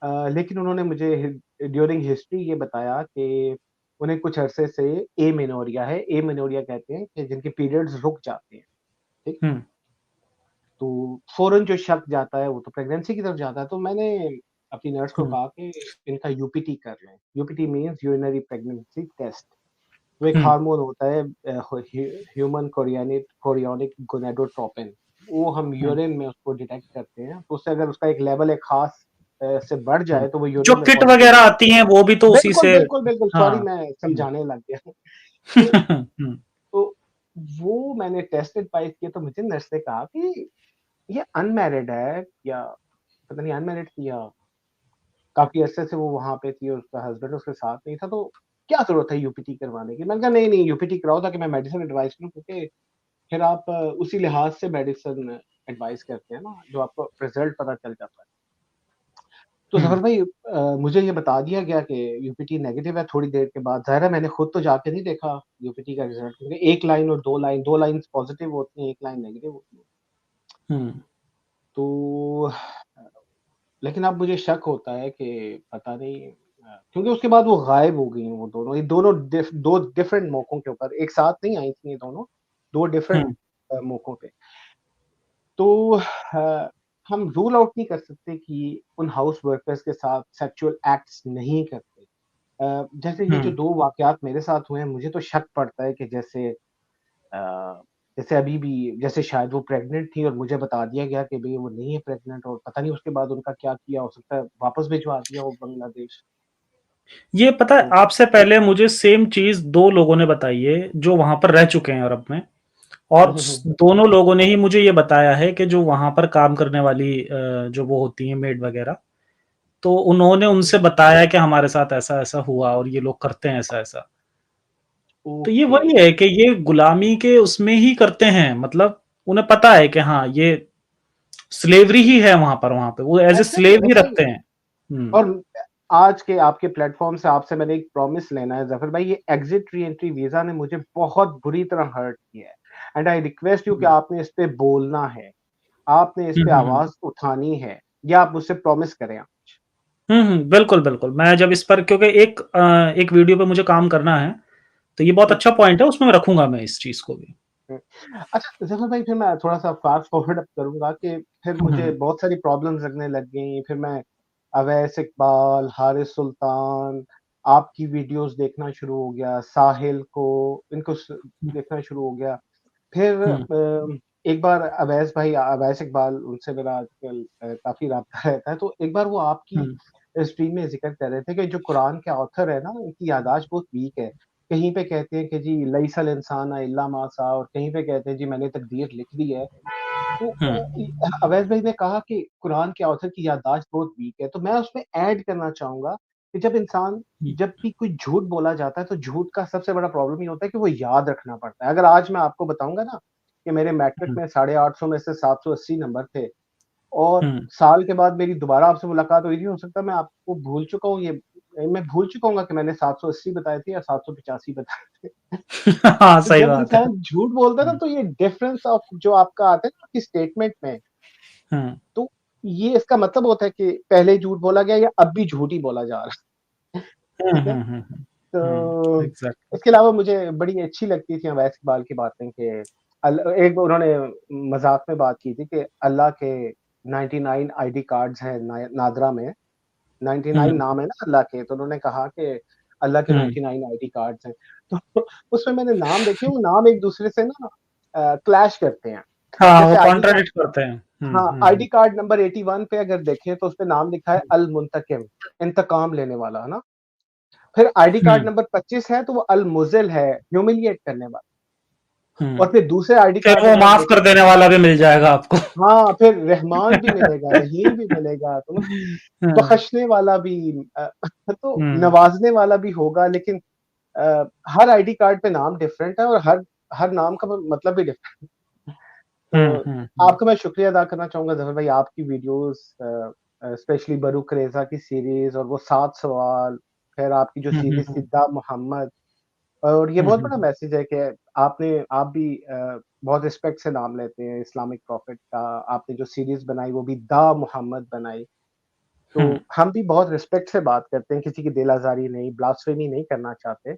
लेकिन उन्होंने मुझे ड्यूरिंग हिस्ट्री ये बताया कि उन्हें कुछ अरसे से एमेनोरिया है। एमेनोरिया कहते हैं कि जिनके पीरियड्स रुक जाते हैं, ठीक? हम्म, तो फ़ौरन जो शक जाता है वो तो प्रेगनेंसी की तरफ जाता है। तो मैंने अपनी नर्स को हम्म, कहा कि इनका यूपीटी कर लें। UPT means urinary pregnancy test. वो एक हम्म, हार्मोन होता है, ह्यूमन कोरियोनिक गोनाडोट्रोपिन। वो हम हम्म, यूरिन में उसको डिटेक्ट करते हैं। तो उससे अगर उसका एक लेवल एक खास से बढ़ हम्म। जाए तो वो जो यूरिन में किट पॉजिटिव वगैरह हो। आती हैं वो भी तो उसी बिल्कुल, से। बिल्कुल, बिल्कुल, हाँ। सॉरी मैं समझाने लग गया। तो हुँ, तो वो मैंने टेस्ट एडवाइस किया, तो मुझे नर्स ने कहा कि ये अनमैरिड है, या पता नहीं अनमैरिड थी, या काफ़ी अरसे से वो वहाँ पे थी और उसका हस्बैंड उसके साथ नहीं था, तो क्या ज़रूरत है यूपीटी करवाने की? मैंने कहा नहीं, नहीं यूपीटी कराओ ताकि मैं मेडिसिन एडवाइस करूँ, क्योंकि फिर आप उसी लिहाज से मेडिसिन एडवाइस करते हैं ना, जो आपको रिज़ल्ट पता चल जाता है। तो हुँ, ज़फ़र भाई मुझे ये बता दिया गया कि यूपीटी नेगेटिव है थोड़ी देर के बाद। ज़ाहिर है मैंने खुद तो जाके नहीं देखा यूपीटी का रिज़ल्ट, क्योंकि 1 लाइन और 2 लाइन्स पॉज़िटिव होती हैं, 1 लाइन नेगेटिव होती है। हुँ, तो लेकिन अब मुझे शक होता है कि पता नहीं क्योंकि उसके बाद वो गायब हो गई हैं वो दोनों। ये दोनों 2 डिफरेंट मौकों के ऊपर, एक साथ नहीं आई थी ये दोनों, 2 डिफरेंट हुँ, मौकों पे। तो हम रूल आउट नहीं कर सकते कि उन हाउस वर्कर्स के साथ सेक्सुअल एक्ट्स नहीं करते। जैसे ये जो हुँ। 2 वाक़यात मेरे साथ हुए हैं, मुझे तो शक पड़ता है कि जैसे अभी भी जैसे शायद वो प्रेग्नेंट थी और मुझे बता दिया गया कि भई वो नहीं है प्रेग्नेंट, और पता नहीं उसके बाद उनका क्या किया, हो सकता है वापस भिजवा दिया हो बांग्लादेश। ये पता है तो आपसे पहले मुझे सेम चीज़ 2 लोगों ने बताई है, जो वहाँ पर रह चुके हैं यूरोप में हुँ, और हुँ, स हुँ। दोनों लोगों ने ही मुझे ये बताया है कि जो वहाँ पर काम करने वाली जो वो होती हैं मेड वगैरह, तो उन्होंने उनसे बताया कि हमारे साथ ऐसा-ऐसा हुआ और ये लोग करते हैं ऐसा-ऐसा। तो ये ओके, वही है कि ये गुलामी के उसमें ही करते हैं, मतलब उन्हें पता है कि हाँ, ये स्लेवरी ही है वहाँ पे, वो एज़ अ एग्ज़ैक्टली स्लेव ही वैसे ही रखते हैं। हुँ, और आज के आपके प्लेटफ़ॉर्म से आपसे मैंने एक प्रॉमिस लेना है ज़फ़र भाई, ये एग्ज़िट री-एंट्री वीज़ा ने मुझे बहुत बुरी तरह हर्ट किया है, एंड आई रिक्वेस्ट यू कि हुँ, आपने इस पे बोलना है, आपने इस हुँ, पे हुँ, हुँ। आवाज़ उठानी है, या आप मुझसे प्रॉमिस करें आज। हुँ, हुँ, बिल्कुल, बिल्कुल। मैं जब इस पर क्योंकि एक वीडियो पे मुझे काम करना है, तो ये बहुत हुँ, अच्छा पॉइंट है, उसमें मैं रखूँगा मैं इस चीज़ को भी। हुँ। अच्छा ज़फ़र भाई, फिर मैं थोड़ा-सा फ़ास्ट फॉरवर्ड अब करूँगा कि फिर हुँ, मुझे हुँ, बहुत सारी प्रॉब्लम्स लगने लग गईं, फिर मैं अवैस इकबाल, हारिस सुल्तान, आपकी वीडियोज़ देखना शुरू हो गया, साहिल को, इनको हुँ, देखना शुरू हो गया। फिर हुँ, एक बार अवैस इकबाल, उनसे मेरा आजकल काफ़ी राब्ता रहता है, तो एक बार वो आपकी हुँ, स्ट्रीम में ज़िक्र कर रहे थे कि जो कुरान के ऑथर है ना, उनकी याददाश्त बहुत वीक है। कहीं पे कहते हैं कि जी लैसल इंसान इल्ला मा सा, और कहीं पे कहते हैं जी मैंने तकदीर लिख दी है। तो हुँ, अवैध भाई ने कहा कि कुरान के ऑथर की याददाश्त बहुत वीक है, तो मैं उसमें ऐड करना चाहूँगा कि हुँ, जब भी कोई झूठ बोला जाता है, तो झूठ का सबसे बड़ा प्रॉब्लम ये होता है कि वो याद रखना पड़ता है। अगर आज मैं आपको बताऊँगा ना कि मेरे मैट्रिक हुँ, में 850 में से 780 नंबर थे, और हुँ। साल के बाद मेरी दोबारा आपसे मुलाकात हुई थी, हो सकता है मैं आपको भूल चुका हूँ, मैं भूल चुका हूँगा कि मैंने 780 बताए थे या 785 बताए थे। हाँ, तो सही जब बात है। इंसान झूठ बोलता है ना, हुँ, तो ये डिफरेंस ऑफ जो आपका आता है ना आपकी स्टेटमेंट में, हुँ, तो ये इसका मतलब होता है कि पहले झूठ बोला गया या अब भी झूठ ही बोला जा रहा है। हुँ, ठीक है? हुँ, हुँ, हुँ, हुँ, तो एग्ज़ैक्टली। इसके अलावा मुझे बड़ी अच्छी लगती थी अवैस इकबाल की बातें कि एक उन्होंने मज़ाक में बात की थी कि अल्लाह के 99 आईडी कार्ड्स हैं नादरा में, 99 हुँ, नाम है ना अल्लाह के, तो उन्होंने कहा कि अल्लाह के हुँ। 99 आईडी कार्ड्स हैं। तो उसमें मैंने नाम देखे, वो नाम एक-दूसरे से ना क्लैश करते हैं। हाँ, वो जैसे कॉन्ट्राडिक्ट करते हैं। हुँ, हाँ, हुँ, हुँ, आईडी कार्ड नंबर 81 पे अगर देखें तो उसपे नाम लिखा है हुँ, अल-मुंतकिम, इंतकाम लेने वाला, है ना? फिर आईडी कार्ड हुँ, नंबर 25 है तो वो अल-मुज़िल है, ह्यूमिलिएट करने वाला। हुँ। और फिर दूसरे आईडी फिर कार्ड वो अगर आप माफ़ कर देखें, देने वाला भी मिल जाएगा आपको। हाँ, फिर रहमान भी मिलेगा, रहीम भी मिलेगा, तो मतलब हाँ, बख्शने वाला भी तो हुँ, नवाज़ने वाला भी होगा, लेकिन हर आईडी कार्ड पे नाम डिफरेंट है, और हर हर नाम का मतलब भी डिफरेंट। हुँ, तो हुँ, हुँ, आपका मैं शुक्रिया अदा करना चाहूँगा ज़फ़र भाई, आपकी वीडियोज़ स्पेशली बरूक रेज़ा की सीरीज़ और वो 7 सवाल, फिर आपकी जो हुँ, हुँ, सीरीज़ हुँ, सिद्दा मोहम्मद, और ये हुँ, बहुत हुँ, बड़ा मैसेज है कि आप भी बहुत रिस्पेक्ट से नाम लेते हैं इस्लामिक प्रॉफ़ेट का। आपने जो सीरीज़ बनाई वो भी दा मोहम्मद बनाई। तो हुँ, हम भी बहुत रिस्पेक्ट से बात करते हैं, किसी की दिल आज़ारी नहीं, ब्लास्फेमी नहीं करना चाहते।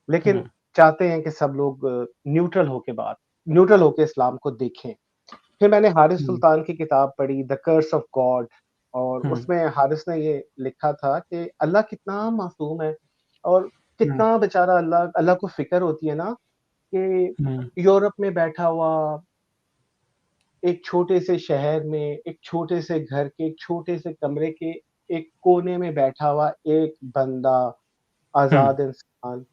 लेकिन हुँ, चाहते हैं कि सब लोग न्यूट्रल होके इस्लाम को देखें। फिर मैंने हारिस हुँ, सुल्तान की किताब पढ़ी द कर्स ऑफ गॉड, और हुँ, उसमें हारिस ने ये लिखा था कि अल्लाह कितना मासूम है, और हुँ, कितना बेचारा अल्लाह अल्लाह को फ़िक्र होती है ना कि हुँ, यूरोप में बैठा हुआ एक छोटे से शहर में, एक छोटे से घर के, एक छोटे से कमरे के एक कोने में बैठा हुआ एक बंदा, हुँ, आज़ाद इंसान,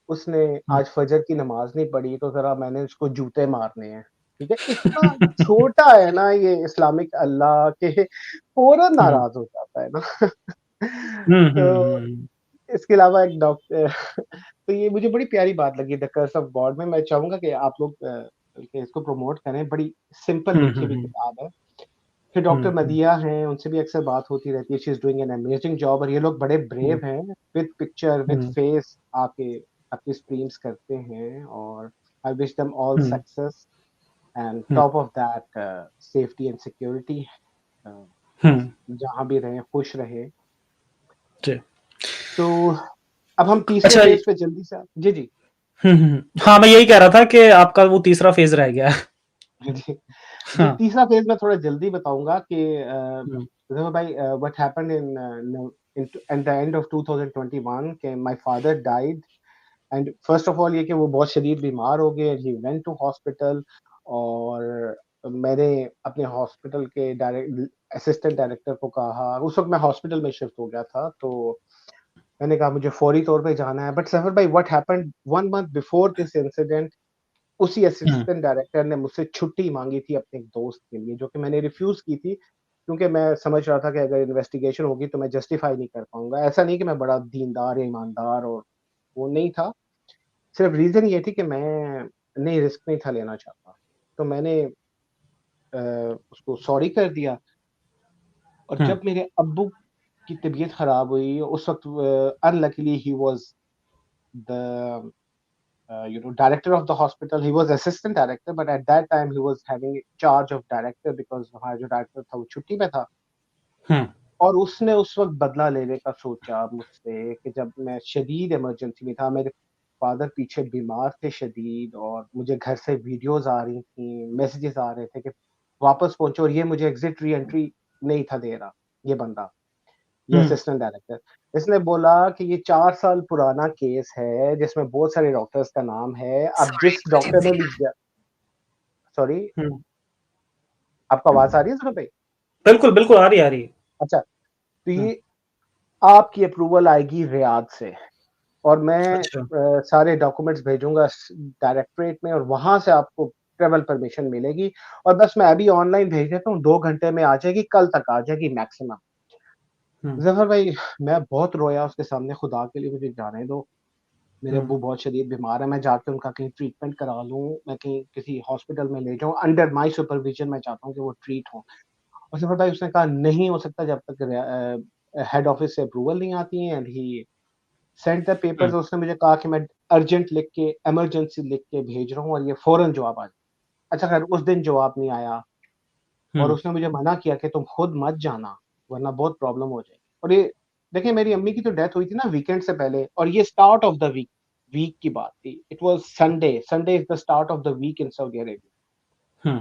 उसने आज फजर की नमाज नहीं पढ़ी तो ज़रा मैंने उसको जूते मारने हैं, ठीक है? इतना छोटा है ना ये इस्लामिक अल्लाह के फ़ौरन हुँ, नाराज़ हो जाता है ना। हुँ, हुँ, तो हुँ, इसके अलावा एक तो ये मुझे बड़ी प्यारी बात लगी द कर्स ऑफ गॉड में। मैं चाहूँगा कि आप लोग बल्कि इसको प्रमोट करें, बड़ी सिंपल हुँ, लिखी हुँ, हुई हुँ, किताब है। फिर हुँ, डॉक्टर हुँ, मदीहा हैं, उनसे भी अक्सर बात होती रहती है, she is doing an amazing job और ये लोग बड़े हुँ, ब्रेव हैं, with picture, with um, face आके अपनी स्ट्रीम्स करते हैं और I wish them all um, success and um, top of that safety and security uh, um, जहाँ भी रहें, खुश रहें। जी। तो अब हम तीसरे अच्छा फ़ेज़ पे जल्दी से जी, जी। हुँ, हुँ, हुँ। हाँ, मैं यही कह रहा था कि आपका वो तीसरा फ़ेज़ रह गया है। जी। जी, हाँ। तीसरा फ़ेज़ मैं थोड़ा जल्दी बताऊँगा कि हुँ, देखो भाई what happened in no in the end of 2021 कि my father died and first of all ये कि वो बहुत शदीद बीमार हो गए and he went to hospital और मैंने अपने हॉस्पिटल के असिस्टेंट डायरेक्टर को कहा उस वक़्त मैं हॉस्पिटल में शिफ्ट हो गया था, तो मैंने कहा मुझे फ़ौरी तौर पे जाना है बट सफ़र भाई what happened 1 month before this incident उसी हुँ, असिस्टेंट डायरेक्टर ने मुझसे छुट्टी माँगी थी अपने एक दोस्त के लिए, जो कि मैंने रिफ्यूज़ की थी, क्योंकि मैं समझ रहा था कि अगर इन्वेस्टिगेशन होगी तो मैं जस्टिफ़ाई नहीं कर पाऊँगा। ऐसा नहीं कि मैं बड़ा दीनदार या ईमानदार और वो नहीं था, सिर्फ़ रीज़न ये थी कि मैं नहीं रिस्क नहीं था लेना चाहता। तो मैंने अ, उसको सॉरी कर दिया और हुँ, जब मेरे अब्बू की तबीयत ख़राब हुई, उस वक़्त unluckily he was the director of the hospital. He was assistant director, but at that time he was having charge of director because हमारा जो डायरेक्टर था वो छुट्टी पे था हुँ, और उसने उस वक़्त बदला लेने का सोचा मुझसे कि जब मैं शदीद इमरजेंसी में था, मेरे फादर पीछे बीमार थे शदीद और मुझे घर से वीडियोज़ आ रही थी, मैसेजेस आ रहे थे कि वापस पहुँचो और ये मुझे एग्ज़िट री-एंट्री नहीं था दे रहा, ये बंदा। ये हुँ। Assistant director. इसने बोला कि ये 4 साल पुराना केस है, जिसमें बहुत सारे डॉक्टर्स का नाम है। अब सॉरी जिस मुझे डॉक्टर ने भी भी ज सॉरी, हुँ, आपको आवाज़ आ रही है ज़रा भाई? बिल्कुल, बिल्कुल, आ रही है, आ रही है। अच्छा, तो हुँ, ये आपकी अप्रूवल आएगी रियाद से और मैं अच्छा। सारे डॉक्यूमेंट्स भेजूँगा डायरेक्टरेट में और वहाँ से आपको ट्रैवल परमिशन मिलेगी और बस मैं अभी ऑनलाइन भेज देता हूँ, 2 घंटे में आ जाएगी, कल तक आ जाएगी मैक्सिमम। हुँ, ज़फ़र भाई, मैं बहुत रोया उसके सामने, खुदा के लिए मुझे जाने दो। मेरे हुँ, अब्बू बहुत शदीद बीमार हैं, मैं जाके उनका कहीं ट्रीटमेंट करा लूँ, मैं कहीं किसी हॉस्पिटल में ले जाऊँ, अंडर माय सुपरविज़न मैं चाहता हूँ कि वो ट्रीट हों। और सफ़र भाई उसने कहा नहीं हो सकता जब तक हेड ऑफ़िस से अप्रूवल नहीं आती है and he sent the um, papers उसने मुझे कहा कि मैं अर्जेंट लिख के, इमरजेंसी लिख के भेज रहा हूँ और ये फ़ौरन जवाब आ जाए। अच्छा ख़ैर उस दिन जवाब नहीं आया और हुँ, उसने मुझे मना किया कि तुम खुद मत जाना, वरना बहुत प्रॉब्लम हो जाएगी। और ये देखिए मेरी अम्मी की तो डेथ हुई थी ना वीकेंड से पहले और ये स्टार्ट ऑफ द वीक की बात थी। It was Sunday, Sunday is the start of the week in Saudi Arabia. हुँ,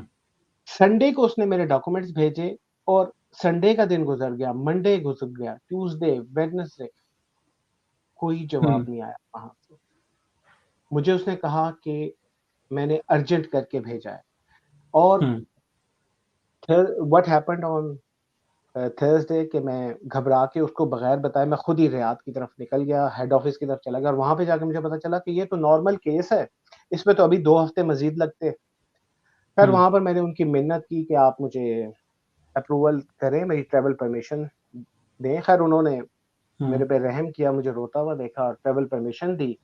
संडे को उसने मेरे डॉक्यूमेंट्स भेजे और संडे का दिन गुज़र गया, मंडे गुज़र गया, ट्यूसडे, वेडनेसडे कोई हुँ, जवाब नहीं आया वहाँ से। मुझे उसने कहा कि मैंने अर्जेंट करके भेजा है और हुँ, व्हाट हैपेंड ऑन थर्सडे कि मैं घबरा के उसको बगैर बताए मैं खुद ही रियाद की तरफ निकल गया, हेड ऑफ़िस की तरफ चला गया और वहाँ पे जाके मुझे पता चला कि ये तो नॉर्मल केस है, इसमें तो अभी 2 हफ्ते मज़ीद लगते। ख़ैर हुँ, वहाँ पर मैंने उनकी मिन्नत की कि आप मुझे अप्रूवल करें, मेरी ट्रैवल परमिशन दें। ख़ैर उन्होंने हुँ, मेरे पे रहम किया, मुझे रोता हुआ देखा और ट्रैवल परमिशन दी।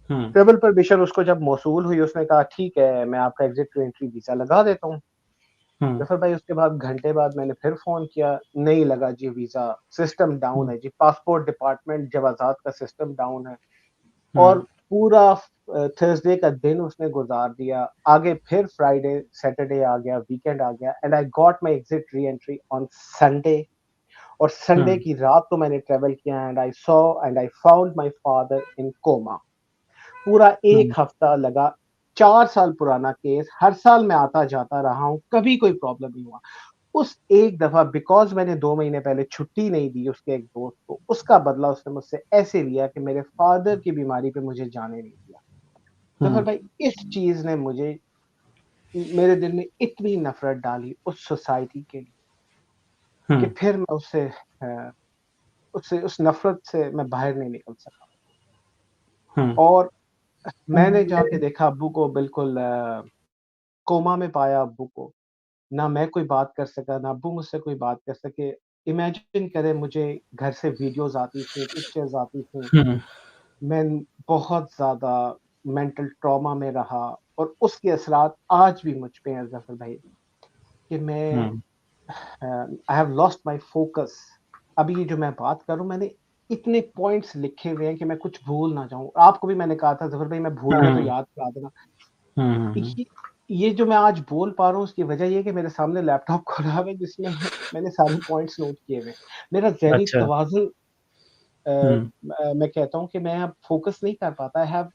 हुँ, ट्रैवल परमिशन उसको जब मौसूल हुई, उसने कहा ठीक है, मैं आपका एग्ज़िट टू एंट्री वीज़ा लगा देता हूँ। हुँ, ज़फ़र भाई उसके बाद घंटे बाद मैंने फिर फ़ोन किया, नहीं लगा जी वीज़ा, सिस्टम डाउन हुँ, है जी, पासपोर्ट डिपार्टमेंट जवाज़ात का सिस्टम डाउन है और हुँ, पूरा थर्सडे का दिन उसने गुज़ार दिया। आगे फिर फ्राइडे, सैटरडे आ गया, वीकेंड आ गया and I got my exit re-entry on Sunday और संडे हुँ, की रात को मैंने ट्रैवल किया and I found my father in coma. पूरा 1 हुँ, हफ्ता लगा, 4 साल पुराना केस, हर साल मैं आता-जाता रहा हूँ, कभी कोई प्रॉब्लम नहीं हुआ। उस एक दफ़ा बिकॉज़ मैंने 2 महीने पहले छुट्टी नहीं दी उसके एक दोस्त को, उसका बदला उसने मुझसे ऐसे लिया कि मेरे फ़ादर की बीमारी पे मुझे जाने नहीं दिया। ज़फ़र हुँ, भाई इस चीज़ ने मुझे मेरे दिल में इतनी नफ़रत डाली उस सोसाइटी के लिए हुँ, कि फिर मैं उससे उस नफ़रत से मैं बाहर नहीं निकल सका। हुँ, और मैंने जाके देखा अब्बू को बिल्कुल कोमा में पाया अब्बू को। ना मैं कोई बात कर सका, ना अब्बू मुझसे कोई बात कर सके। इमेजिन करें मुझे घर से वीडियोज़ आती थी, पिक्चर्स आती थी। हुँ, मैं बहुत ज़्यादा मेंटल ट्रॉमा में रहा और उसके असरात आज भी मुझ पे हैं ज़फ़र भाई कि मैं um, I have lost my focus. अभी ये जो मैं बात कर रहा हूँ मैंने इतने पॉइंट्स लिखे हुए हैं कि मैं कुछ भूल ना जाऊँ। आपको भी मैंने कहा था ज़फ़र भाई मैं भूल गया तो हुँ, याद करा देना। हुँ, हुँ, ये ये जो मैं आज बोल पा रहा हूँ उसकी वजह ये है कि मेरे सामने लैपटॉप खुला हुआ है जिसमें मैंने सारे पॉइंट्स नोट किए हुए हैं। मेरा ज़हनी अच्छा, तवाज़ुन हुँ, मैं कहता हूँ कि मैं अब फ़ोकस नहीं कर पाता। I have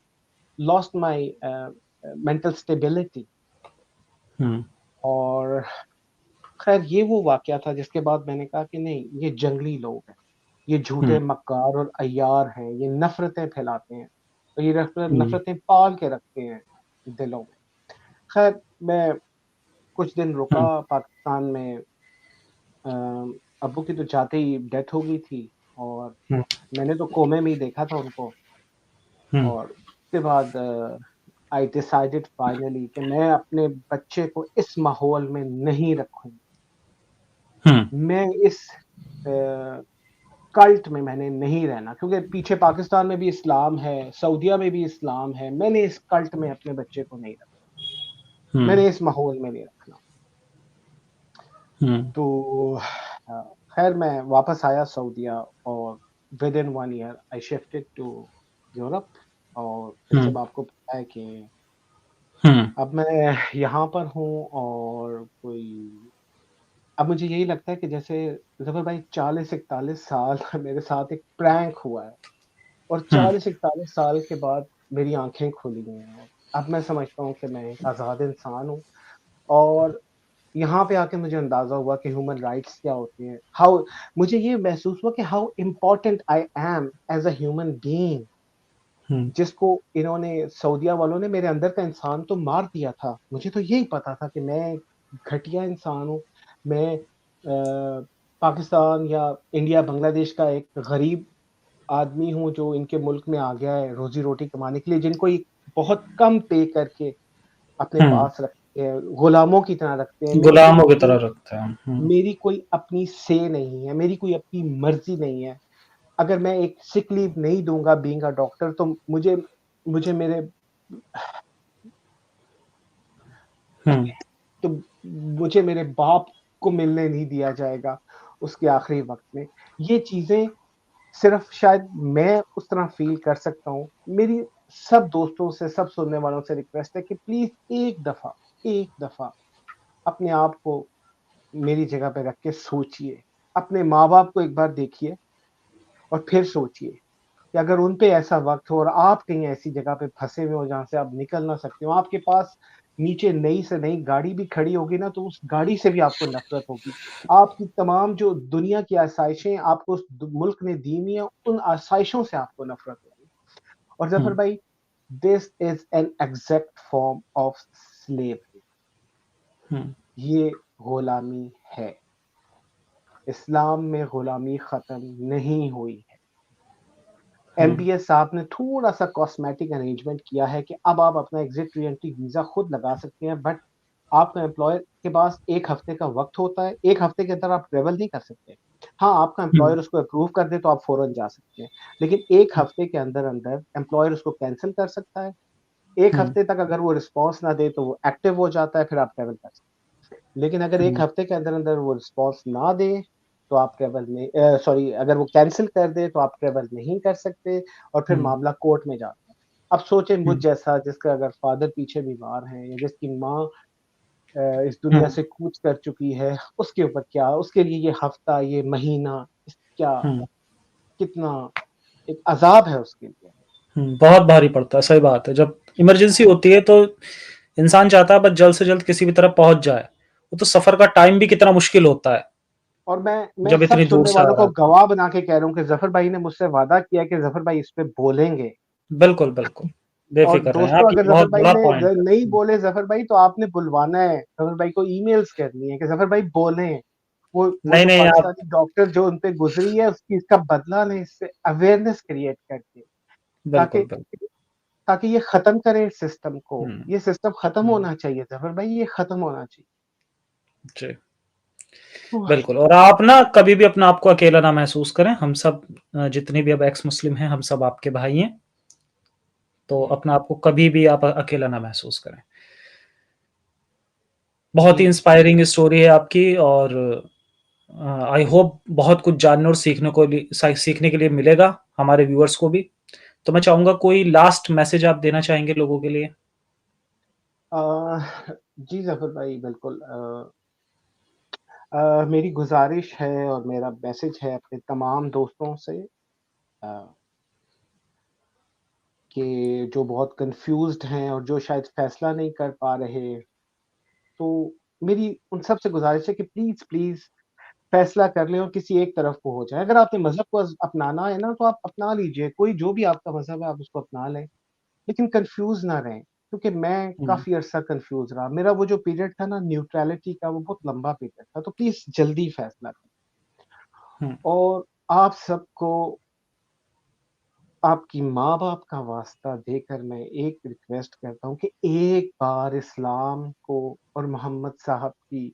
lost my mental stability um, और ख़ैर ये वो वाक़या था जिसके बाद मैंने कहा कि नहीं ये जंगली लोग हैं। ये झूठे हुँ, मक्कार और अय्यार हैं। ये नफ़रतें फैलाते हैं और ये हुँ, नफ़रतें पाल के रखते हैं दिलों में। ख़ैर मैं कुछ दिन हुँ, रुका पाकिस्तान में अ, अब्बू की तो जाते ही डेथ हो गई थी और हुँ, मैंने तो कोमे में ही देखा था उनको हुँ, और उसके बाद आई डिसाइडेड फाइनली कि मैं अपने बच्चे को इस माहौल में नहीं रखूँगा। हुँ, मैं इस अ, कल्ट में मैंने नहीं रहना क्योंकि पीछे पाकिस्तान में भी इस्लाम है, सऊदीया में भी इस्लाम है। मैंने इस कल्ट में अपने बच्चे को नहीं रखना। हुँ, मैंने इस माहौल में नहीं रखना। हुँ, तो खैर मैं वापस आया सऊदीया और within 1 year I shifted to Europe और फिर हुँ, जब आपको पता है कि हुँ, अब मैं यहाँ पर हूँ और कोई अब मुझे यही लगता है कि जैसे ज़फ़र भाई 40-41 साल मेरे साथ एक प्रैंक हुआ है और हुँ, 40-41 साल के बाद मेरी आँखें खुली हैं और अब मैं समझता हूँ कि मैं एक आज़ाद इंसान हूँ और यहाँ पे आके मुझे अंदाज़ा हुआ कि ह्यूमन राइट्स क्या होते हैं। हाउ मुझे ये महसूस हुआ कि how important I am as a human being um, जिसको इन्होंने सऊदीया वालों ने मेरे अंदर का इंसान तो मार दिया था। मुझे तो यही पता था कि मैं घटिया इंसान हूँ। मैं पाकिस्तान या इंडिया, बांग्लादेश का एक गरीब आदमी हूँ जो इनके मुल्क में आ गया है रोज़ी-रोटी कमाने के लिए, जिनको ये बहुत कम पे करके अपने हुँ, पास रखते हैं, गुलामों की तरह रखते हैं। गुलामों की तरह रखते हैं। हुँ, मेरी कोई अपनी से नहीं है, मेरी कोई अपनी मर्ज़ी नहीं है। अगर मैं एक सिक लीव नहीं दूँगा बीइंग अ डॉक्टर तो मुझे मुझे मेरे हुँ, तो मुझे मेरे बाप को मिलने नहीं दिया जाएगा उसके आखिरी वक़्त में। ये चीज़ें सिर्फ़ शायद मैं उस तरह फ़ील कर सकता हूँ। मेरी सब दोस्तों से, सब सुनने वालों से रिक्वेस्ट है कि प्लीज़ एक दफ़ा अपने आप को मेरी जगह पे रख के सोचिए। अपने माँ-बाप को एक बार देखिए और फिर सोचिए कि अगर उन पे ऐसा वक़्त हो और आप कहीं ऐसी जगह पे फँसे हुए हो जहाँ से आप निकल ना सकते हो, आपके पास नीचे नई से नई गाड़ी भी खड़ी होगी ना तो उस गाड़ी से भी आपको नफ़रत होगी। आपकी तमाम जो दुनिया की आसाइशें आपको उस दु मुल्क ने दी हुई हैं, उन आसाइशों से आपको नफ़रत होगी। और ज़फ़र हुँ, भाई this is an exact form of slavery. Um, ये गुलामी है। इस्लाम में गुलामी ख़त्म नहीं हुई है। हुँ, एमबीएस साहब ने थोड़ा-सा कॉस्मेटिक अरेंजमेंट किया है कि अब आप अपना एग्ज़िट री-एंट्री वीज़ा खुद लगा सकते हैं, बट आपका एम्प्लॉयर के पास 1 हफ़्ते का वक़्त होता है, 1 हफ़्ते के अंदर आप ट्रैवल नहीं कर सकते। हाँ, आपका हुँ, एम्प्लॉयर उसको अप्रूव कर दे तो आप फ़ौरन जा सकते हैं, लेकिन 1 हफ़्ते के अंदर-अंदर एम्प्लॉयर उसको कैंसल कर सकता है। 1 हुँ, हफ़्ते तक अगर वो रिस्पॉन्स ना दे तो वो एक्टिव हो जाता है, फिर आप ट्रैवल कर सकते हैं। लेकिन अगर 1 हुँ, हफ्ते के अंदर-अंदर वो रिस्पॉन्स ना दे, तो आप ट्रैवल नहीं सॉरी अगर वो कैंसल कर दे तो आप ट्रैवल नहीं कर सकते और फिर हुँ, मामला कोर्ट में जाता है। अब सोचें मुझ हुँ, जैसा जिसका अगर फादर पीछे बीमार हैं या जिसकी माँ इस हुँ, दुनिया से कूच कर चुकी है, उसके ऊपर क्या उसके लिए ये हफ्ता, ये महीना क्या हुँ, कितना एक अज़ाब है उसके लिए। बहुत भारी पड़ता है, सही बात है। जब इमरजेंसी होती है तो इंसान चाहता है बस जल्द से जल्द किसी भी तरह पहुँच जाए। वो तो सफ़र का टाइम भी कितना मुश्किल होता है, और मैं जब सब इतनी दूर सुनने से आ वालों रहा को है। गवाह बना के कह रहा हूँ कि ज़फ़र भाई ने मुझसे वादा किया कि ज़फ़र भाई इस पे बोलेंगे। बिल्कुल, बिल्कुल, और बेफ़िक्र रहें दोस्तों आप, अगर ये ज़फ़र बहुत भाई बड़ा ने पॉइंट है। नहीं बोले ज़फ़र भाई तो आपने बुलवाना है, ज़फ़र भाई को ईमेल्स करनी है कि ज़फ़र भाई बोलें। वो नहीं, जो नहीं आप पाकिस्तानी डॉक्टर जो उन पे गुज़री है उसकी इसका बदला लें इससे अवेयरनेस क्रिएट करके बिल्कुल, ताकि बिल्कुल। ताकि ये खत्म करें इस सिस्टम को। हुँ, ये सिस्टम खत्म हुँ, होना चाहिए ज़फ़र भाई, ये खत्म होना चाहिए। जी, तो बिल्कुल। और आप ना कभी भी अपने आप को अकेला ना महसूस करें, हम सब जितने भी अब एक्स मुस्लिम हैं, हम सब आपके भाई हैं, तो हुँ, अपने आप को कभी भी आप अकेला ना महसूस करें। बहुत ही जी, इंस्पायरिंग स्टोरी है आपकी और आई होप बहुत कुछ जानने और सीखने के लिए मिलेगा हमारे व्यूअर्स को भी। तो मैं चाहूँगा कोई लास्ट मैसेज आप देना चाहेंगे लोगों के लिए? अ, जी ज़फ़र भाई बिल्कुल मेरी गुज़ारिश है और मेरा मैसेज है अपने तमाम दोस्तों से अ, कि जो बहुत कन्फ्यूज़्ड हैं और जो शायद फ़ैसला नहीं कर पा रहे, तो मेरी उन सब से गुज़ारिश है कि प्लीज़ फ़ैसला कर लें और किसी एक तरफ को हो जाएँ। अगर आपने मज़हब को अपनाना है ना, तो आप अपना लीजिए, कोई जो भी आपका मज़हब है, आप उसको अपना लें, लेकिन कन्फ्यूज़ ना रहें, क्योंकि मैं हुँ, काफ़ी अरसा कन्फ्यूज़ रहा। मेरा वो जो पीरियड था ना न्यूट्रैलिटी का, वो बहुत लंबा पीरियड था, तो प्लीज़ जल्दी फ़ैसला करें। हुँ, और आप सबको आपकी माँ-बाप का वास्ता देकर मैं एक रिक्वेस्ट करता हूँ कि एक बार इस्लाम को और मोहम्मद साहब की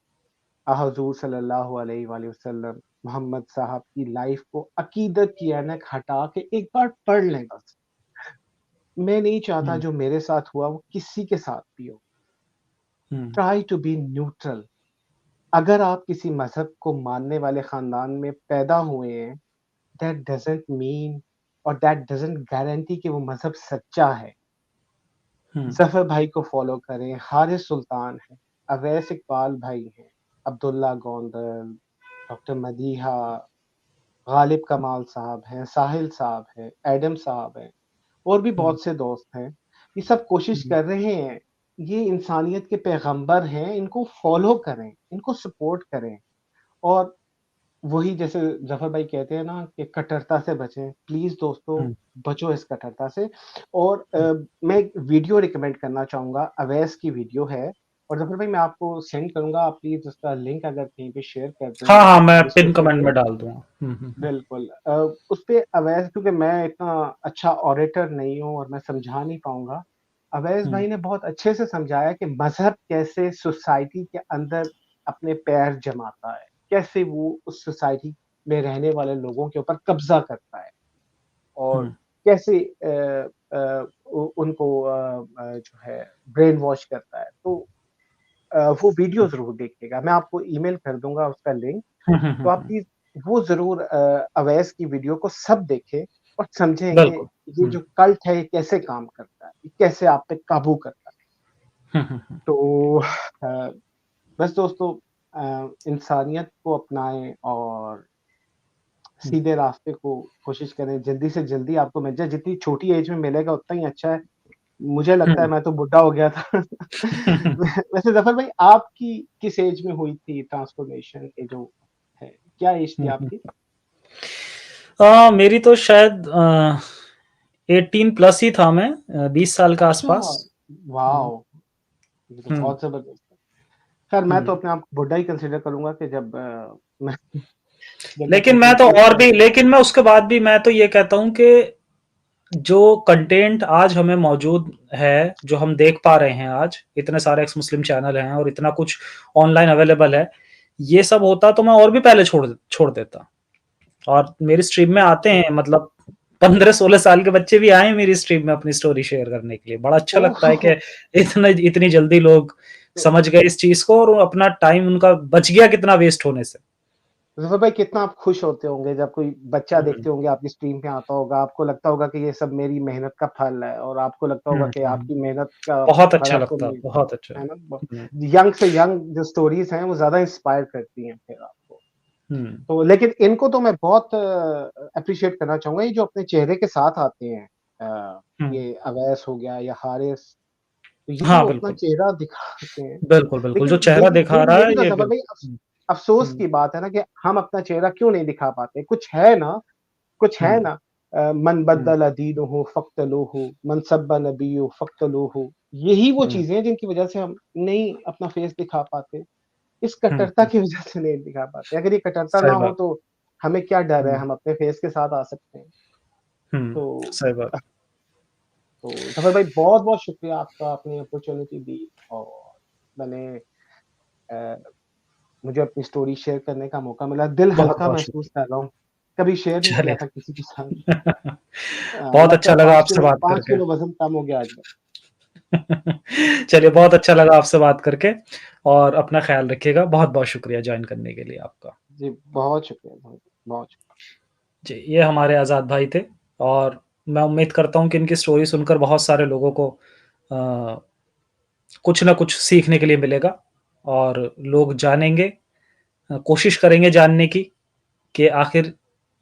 हुज़ूर सल्लल्लाहु अलैहि वसल्लम मोहम्मद साहब की लाइफ़ को अकीदत की ऐनक हटा के एक बार पढ़ लें बस। मैं नहीं चाहता हुँ, जो मेरे साथ हुआ वो किसी के साथ भी हो। हुँ, ट्राई टू बी न्यूट्रल। अगर आप किसी मज़हब को मानने वाले ख़ानदान में पैदा हुए हैं, दैट डज़न्ट मीन और दैट डज़न्ट गारंटी कि वो मज़हब सच्चा है। हुँ, ज़फ़र भाई को फ़ॉलो करें, हारिस सुल्तान है, अवैस इकबाल भाई हैं, अब्दुल्ला गोंदल, डॉक्टर मदीहा, गालिब कमाल साहब हैं, साहिल साहब हैं, एडम साहब हैं, और भी हुँ, बहुत से दोस्त हैं। ये सब कोशिश हुँ, कर रहे हैं, ये इंसानियत के पैगंबर हैं, इनको फ़ॉलो करें, इनको सपोर्ट करें और वही जैसे ज़फ़र भाई कहते हैं ना कि कट्टरता से बचें। प्लीज़ दोस्तों, हुँ, बचो इस कट्टरता से और हुँ। मैं एक वीडियो रिकमेंड करना चाहूँगा, अवैस की वीडियो है और ज़फ़र भाई मैं आपको सेंड करूँगा, आप प्लीज़ उसका लिंक अगर कहीं पे शेयर कर हाँ, दें हाँ, मैं अपनी पिन सोशल कमेंट पे। में डाल दूँगा। हुँ, हुँ, हुँ, बिल्कुल उसपे अवैस क्योंकि मैं इतना अच्छा ऑरेटर नहीं हूँ और मैं समझा नहीं पाऊँगा। अवैस हुँ, भाई ने बहुत अच्छे से समझाया कि मज़हब कैसे सोसाइटी के अंदर अपने पैर जमाता है, कैसे वो उस सोसाइटी में रहने वाले लोगों के ऊपर कब्ज़ा करता है और हुँ, कैसे उ उनको जो है ब्रेन वॉश करता है। तो वो वीडियो ज़रूर देखिएगा, मैं आपको ईमेल कर दूँगा उसका लिंक। हुँ, हुँ, तो हुँ, आप हुँ। प्लीज़ वो ज़रूर अवैस की वीडियो को सब देखें और समझें कि बिल्कुल। ये हुँ, जो कल्ट है ये कैसे काम करता है, ये कैसे आप पे काबू करता है। हुँ, हुँ, हुँ, तो बस दोस्तों इंसानियत को अपनाएँ और हुँ, सीधे रास्ते को कोशिश करें, जल्दी से जल्दी आपको मिल जाए, जितनी छोटी एज में मिलेगा उतना ही अच्छा है। मुझे लगता है हुँ। मैं तो बुड्ढा हो गया था। वैसे ज़फ़र भाई आपकी किस एज में हुई थी ट्रांसफ़ॉर्मेशन ये जो है, क्या एज थी हुँ, हुँ। आपकी? मेरी तो शायद 18 प्लस ही था मैं 20 साल के अच्छा, आसपास। हुँ, वॉव! ये तो हुँ, बहुत ज़बरदस्त है। ख़ैर मैं तो हुँ। अपने आप को बुड्ढा ही कंसिडर करूँगा कि जब मैं जब मैं लेकिन मैं तो कंप्लीटली और भी लेकिन मैं उसके बाद भी मैं तो ये कहता हूँ कि जो कंटेंट आज हमें मौजूद है, जो हम देख पा रहे हैं आज, इतने सारे एक्स मुस्लिम चैनल हैं और इतना कुछ ऑनलाइन अवेलेबल है, ये सब होता तो मैं और भी पहले छोड़ देता। और मेरी स्ट्रीम में आते हैं मतलब 15-16 साल के बच्चे भी आए हैं मेरी स्ट्रीम में अपनी स्टोरी शेयर करने के लिए। बड़ा अच्छा लगता है ओह! कि इतनी जल्दी लोग तो समझ गए इस चीज़ को और अपना टाइम उनका बच गया कितना वेस्ट होने से। ज़फ़र भाई कितना आप खुश होते होंगे जब कोई बच्चा हुँ, देखते होंगे आपकी स्ट्रीम पे आता होगा, आपको लगता होगा कि ये सब मेरी मेहनत का फल है और आपको लगता होगा हुँ, कि हुँ। आपकी मेहनत का बहुत फल अच्छा आपको लगता है, मिल बहुत अच्छा। है ना? हुँ, यंग से यंग जो स्टोरीज़ हैं वो ज़्यादा इंस्पायर करती हैं फिर आपको। हुँ, तो लेकिन इनको तो मैं बहुत एप्रिशिएट करना चाहूँगा, ये जो अपने चेहरे के साथ आते हैं हुँ। ये अवैस हो गया या हारिस, तो ये हाँ, जो अपना बिल्कुल। चेहरा दिखाते हैं, बिल्कुल, बिल्कुल, जो लेकिन चेहरा दिखा रहा ये भी है तो ये ज़फ़र भाई बिल्कुल। अफ़सोस हुँ, की बात है ना कि हम अपना चेहरा क्यों नहीं दिखा पाते? कुछ है हुँ, ना मन हुँ, बद्दल दीनहु फ़क़्तलूहु, मन सब्ब नबिय्यु फ़क़्तलूहु। यही वो हुँ, चीज़ें हैं जिनकी वज़ह से हम नहीं अपना फ़ेस दिखा पाते। इस हुँ, कट्टरता हुँ। की वज़ह से नहीं दिखा पाते। अगर ये कट्टरता ना सही हो बात। तो हमें क्या डर है? हुँ, हम अपने फ़ेस के साथ आ सकते हैं। हुँ, तो सही बात। तो ज़फ़र भाई बहुत-बहुत शुक्रिया आपका, आपने अपॉर्च्युनिटी दी और मैंने अ, मुझे अपनी स्टोरी शेयर करने का मौका मिला। दिल हल्का बहुत-बहुत महसूस शुक्रिया। कर रहा हूँ। कभी शेयर नहीं किया चलिए था किसी के साथ। बहुत लगता अच्छा है लगा आपसे बात 5 करके। किलो वज़न कम हो गया आज मेरा। चलिए बहुत अच्छा लगा आपसे बात करके और अपना ख़्याल रखिएगा। बहुत-बहुत शुक्रिया जॉइन करने के लिए आपका। जी, बहुत शुक्रिया, बहुत शुक्रिया। जी, ये हमारे आज़ाद भाई थे और मैं उम्मीद करता हूँ कि इनकी स्टोरी सुनकर बहुत सारे लोगों को कुछ न कुछ सीखने के लिए मिलेगा और लोग जानेंगे, कोशिश करेंगे जानने की कि आखिर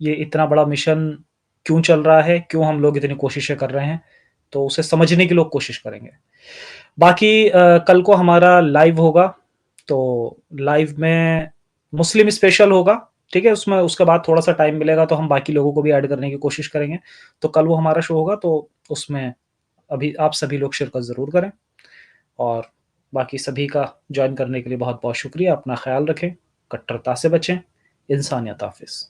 ये इतना बड़ा मिशन क्यों चल रहा है, क्यों हम लोग इतनी कोशिशें कर रहे हैं, तो उसे समझने की लोग कोशिश करेंगे। बाकी कल को हमारा लाइव होगा, तो लाइव में मुस्लिम स्पेशल होगा, ठीक है? उसमें उसके बाद थोड़ा-सा टाइम मिलेगा तो हम बाकी लोगों को भी ऐड करने की कोशिश करेंगे। तो कल वो हमारा शो होगा तो उसमें अभी आप सभी लोग शिरकत ज़रूर करें और बाकी सभी का जॉइन करने के लिए बहुत-बहुत शुक्रिया। अपना ख़्याल रखें, कट्टरता से बचें, इंसानियत हाफ़िज़।